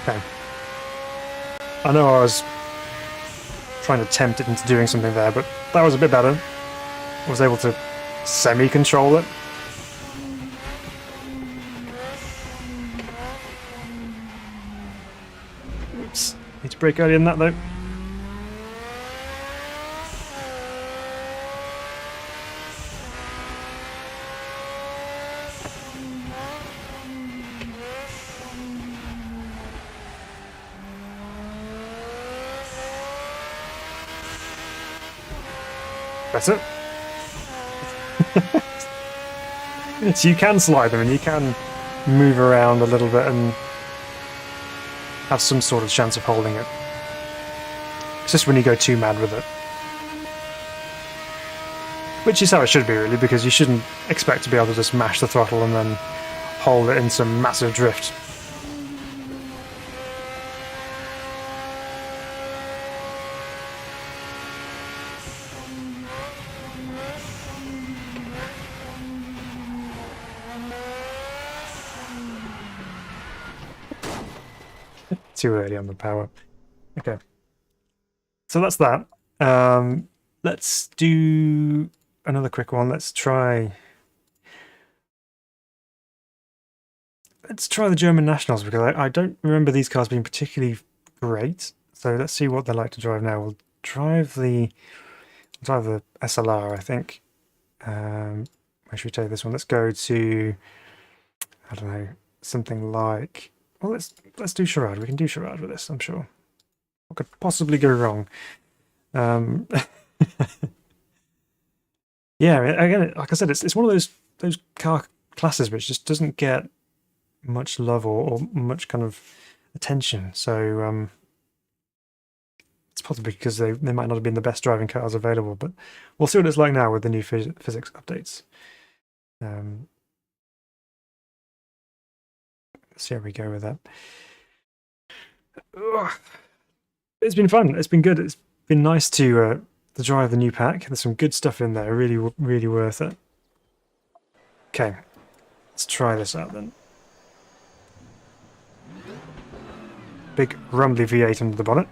Okay. I know I was trying to tempt it into doing something there, but that was a bit better. I was able to semi-control it. Oops. Need to brake earlier than that though. Better. So you can slide them and you can move around a little bit and have some sort of chance of holding it. It's just when you go too mad with it. Which is how it should be really, because you shouldn't expect to be able to just mash the throttle and then hold it in some massive drift. Too early on the power. Okay. So that's that. Let's do another quick one. Let's try the German Nationals, because I don't remember these cars being particularly great. So let's see what they're like to drive now. We'll drive the SLR, I think. Where should we take this one? Let's go to, I don't know, something like, well, let's do Charade. We can do Charade with this, I'm sure. What could possibly go wrong? Yeah, again, like I said, it's one of those car classes which just doesn't get much love or much kind of attention. So it's possibly because they might not have been the best driving cars available, but we'll see what it's like now with the new physics updates. See how we go with that. Ugh. It's been fun. It's been good. It's been nice to drive the new pack. There's some good stuff in there. Really, really worth it. Okay, let's try this out then. Big rumbly V8 under the bonnet.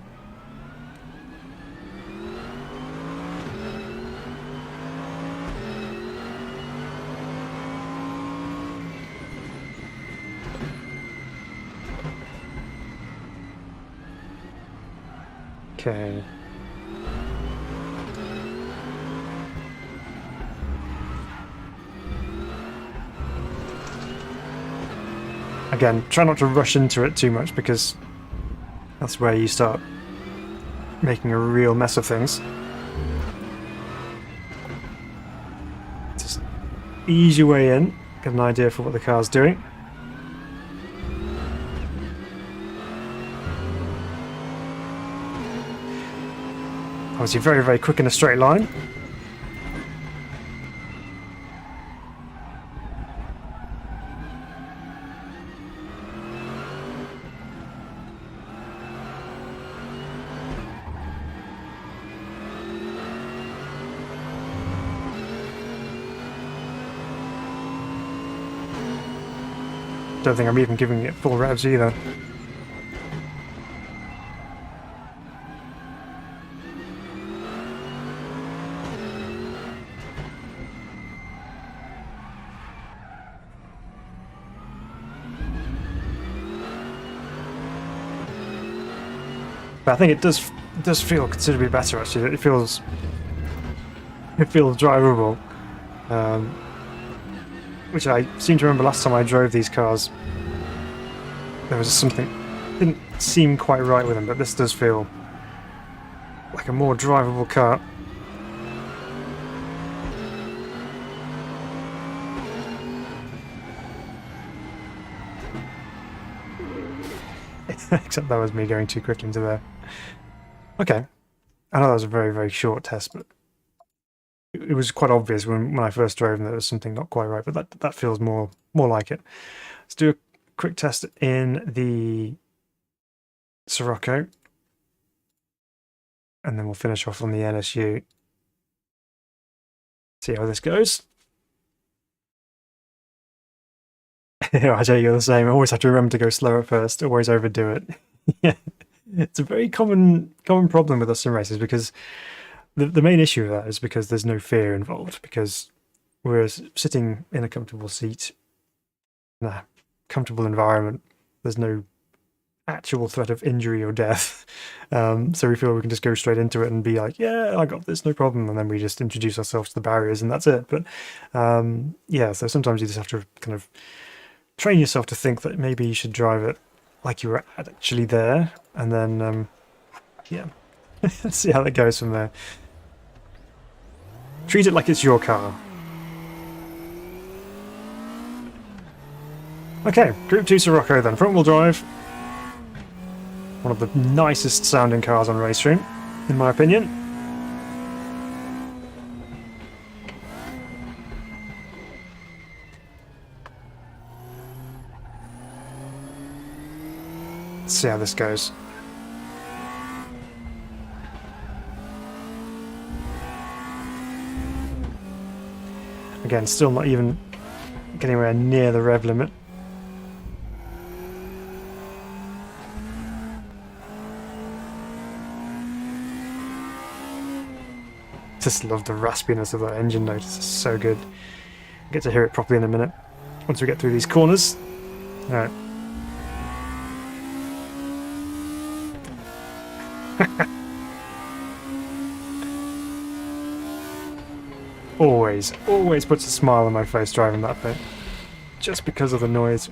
Okay. Again, try not to rush into it too much, because that's where you start making a real mess of things. Just ease your way in, get an idea for what the car's doing. Obviously very, very quick in a straight line. Don't think I'm even giving it full revs either. But I think it does feel considerably better actually. It feels drivable, which I seem to remember last time I drove these cars. There was something didn't seem quite right with them, but this does feel like a more drivable car. Except that was me going too quickly into there. Okay, I know that was a very, very short test, but it was quite obvious when I first drove and there was something not quite right, but that feels more like it. Let's do a quick test in the Scirocco, and then we'll finish off on the NSU. See how this goes. I tell you, you're the same. I always have to remember to go slow at first, always overdo it. Yeah, it's a very common problem with us sim racers, because the main issue of that is because there's no fear involved, because we're sitting in a comfortable seat, in a comfortable environment. There's no actual threat of injury or death, so we feel we can just go straight into it and be like, yeah, I got this, no problem, and then we just introduce ourselves to the barriers and that's it. But yeah, so sometimes you just have to kind of train yourself to think that maybe you should drive it like you were actually there, and then yeah, see how that goes from there. Treat it like it's your car. Okay, Group 2 Scirocco then, front wheel drive. One of the nicest sounding cars on RaceRoom, in my opinion. Let's see how this goes. Again, still not even getting anywhere near the rev limit. Just love the raspiness of that engine note. It's so good. I'll get to hear it properly in a minute once we get through these corners. Alright. always puts a smile on my face driving that thing, just because of the noise,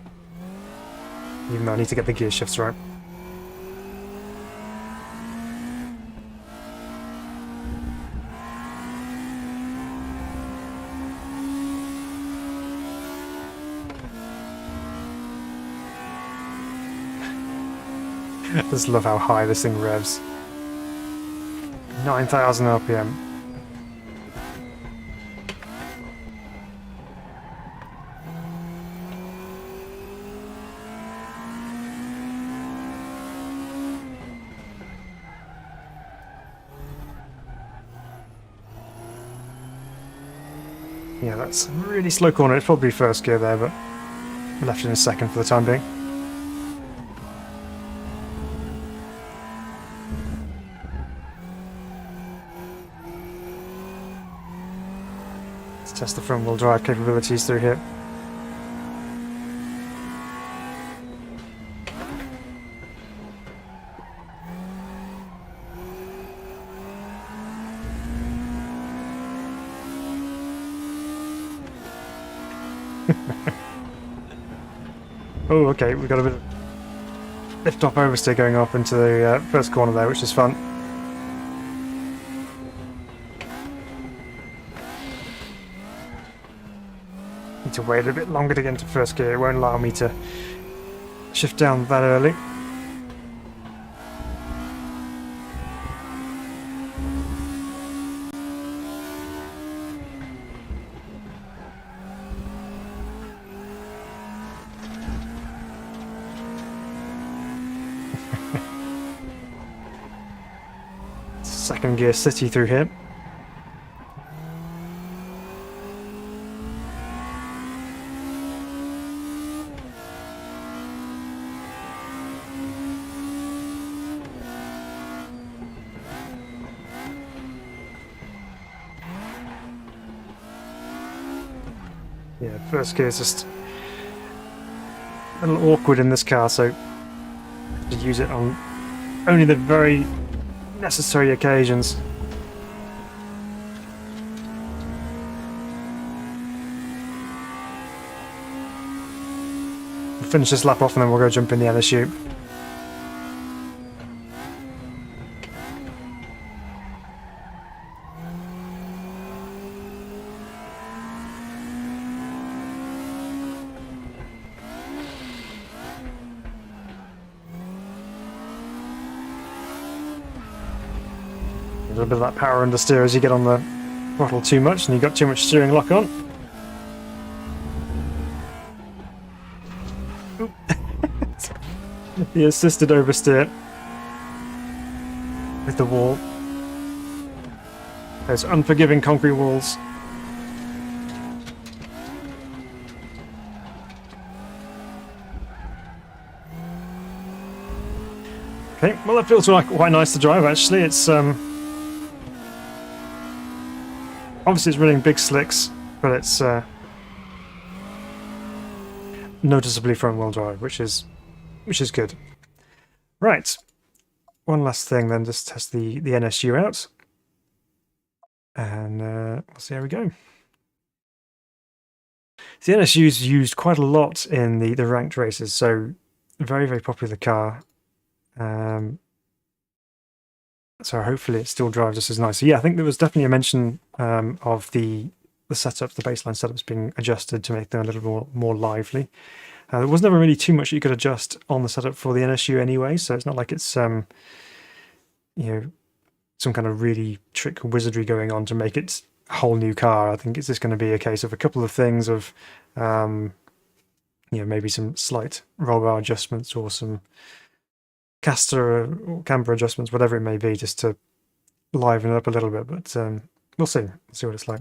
even though I need to get the gear shifts right. I just love how high this thing revs. 9,000 RPM. Yeah, that's a really slow corner. It's probably first gear there, but I left it in second for the time being. Let's test the front wheel drive capabilities through here. Oh, okay, we've got a bit of lift-off oversteer going up into the first corner there, which is fun. Need to wait a bit longer to get into first gear. It won't allow me to shift down that early. Second gear city through here. Yeah, first gear is just a little awkward in this car, so to use it on only the very necessary occasions. We'll finish this lap off and then we'll go jump in the NSU. A little bit of that power understeer as you get on the throttle too much and you've got too much steering lock on. The assisted oversteer with the wall. Those unforgiving concrete walls. Okay, well that feels like quite nice to drive actually. It's obviously it's running big slicks, but it's noticeably front-wheel drive, which is good. Right, one last thing then, just test the NSU out, and we'll see how we go. The NSU is used quite a lot in the ranked races, so very, very popular car. So hopefully it still drives just as nice. So yeah, I think there was definitely a mention of the setup, the baseline setups being adjusted to make them a little more lively. There was never really too much you could adjust on the setup for the NSU anyway, so it's not like it's you know, some kind of really trick wizardry going on to make it a whole new car. I think it's just going to be a case of a couple of things of you know, maybe some slight roll bar adjustments or some caster or camber adjustments, whatever it may be, just to liven it up a little bit. But we'll see. We'll see what it's like.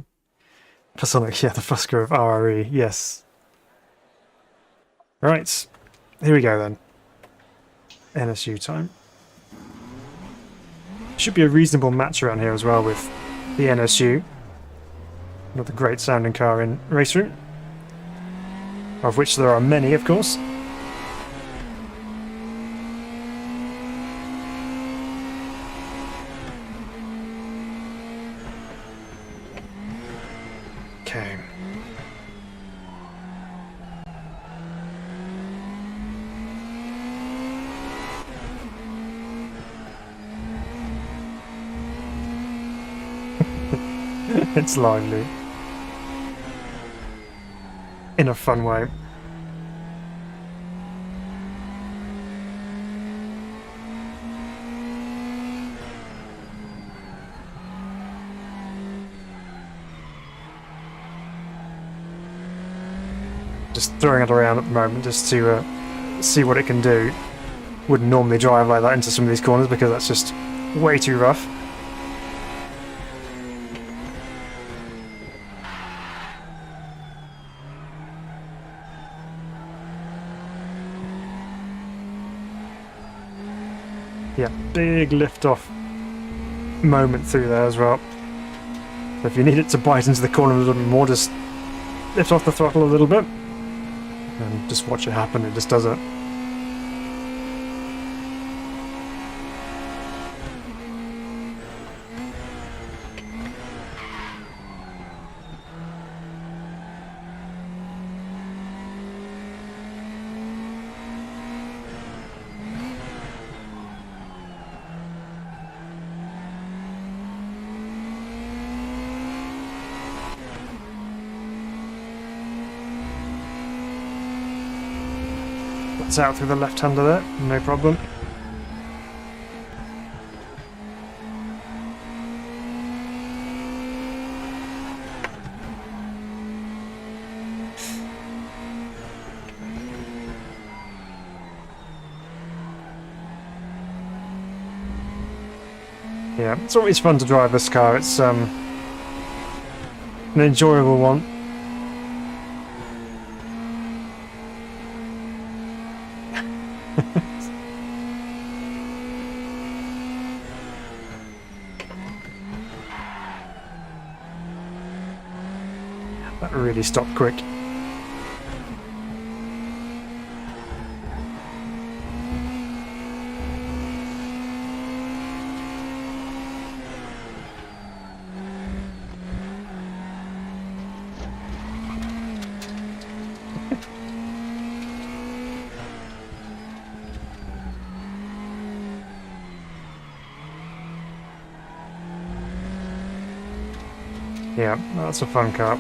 Pasonic, yeah, the Fusker of RRE, yes. Right, here we go then. NSU time. Should be a reasonable match around here as well with the NSU. Another great sounding car in RaceRoom, of which there are many, of course. Okay. It's lively. In a fun way. Just throwing it around at the moment just to see what it can do. Wouldn't normally drive like that into some of these corners because that's just way too rough. Yeah, big lift-off moment through there as well. So if you need it to bite into the corner a little bit more, just lift off the throttle a little bit and just watch it happen. It just does it. That's out through the left-hander there, no problem. Yeah, it's always fun to drive this car. It's an enjoyable one. That really stopped quick. Yeah, that's a fun car.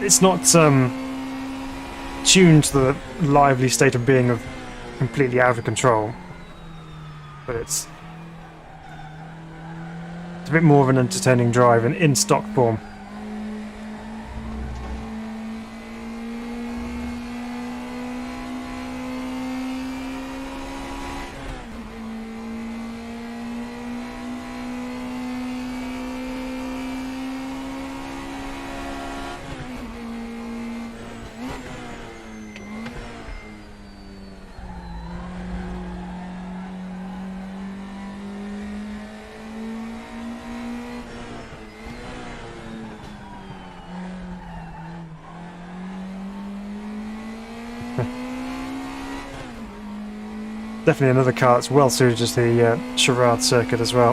It's not tuned to the lively state of being of completely out of control, but it's a bit more of an entertaining drive and in stock form. Definitely another car that's well suited to the Charade circuit as well.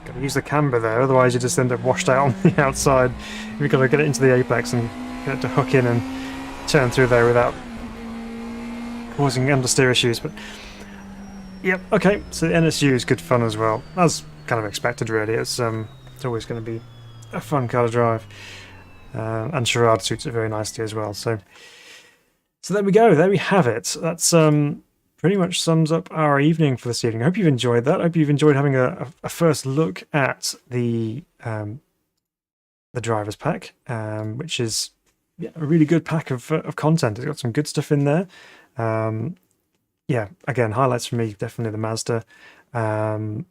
Gotta use the camber there, otherwise you just end up washed out on the outside. You've got to get it into the apex and get it to hook in and turn through there without causing understeer issues. But yep, okay, so the NSU is good fun as well. As kind of expected, really. It's always going to be a fun car to drive, and Charade suits it very nicely as well. So there we go. There we have it. That's pretty much sums up our evening for this evening. I hope you've enjoyed that. I hope you've enjoyed having a first look at the driver's pack, which is a really good pack of content. It's got some good stuff in there. Yeah, again, highlights for me, definitely the Mazda, and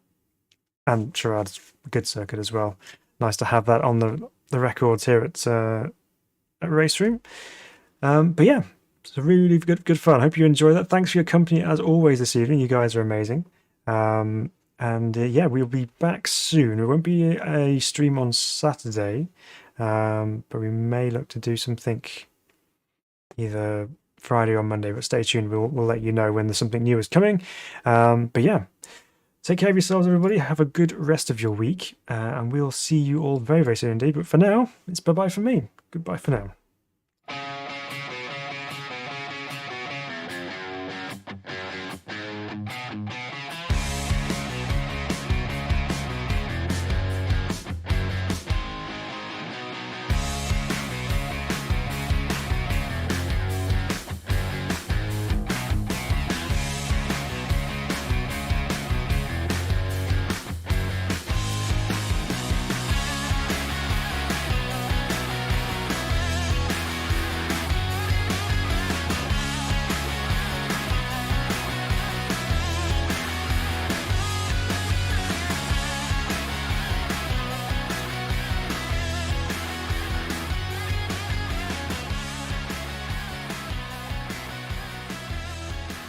Charade's a good circuit as well. Nice to have that on the records here at RaceRoom. But yeah, it's a really good fun. I hope you enjoy that. Thanks for your company as always this evening. You guys are amazing. And yeah, we'll be back soon. It won't be a stream on Saturday, but we may look to do something either Friday or Monday, but stay tuned. We'll let you know when there's something new is coming. But yeah, take care of yourselves, everybody. Have a good rest of your week, and we'll see you all very, very soon indeed. But for now, it's bye-bye for me. Goodbye for now.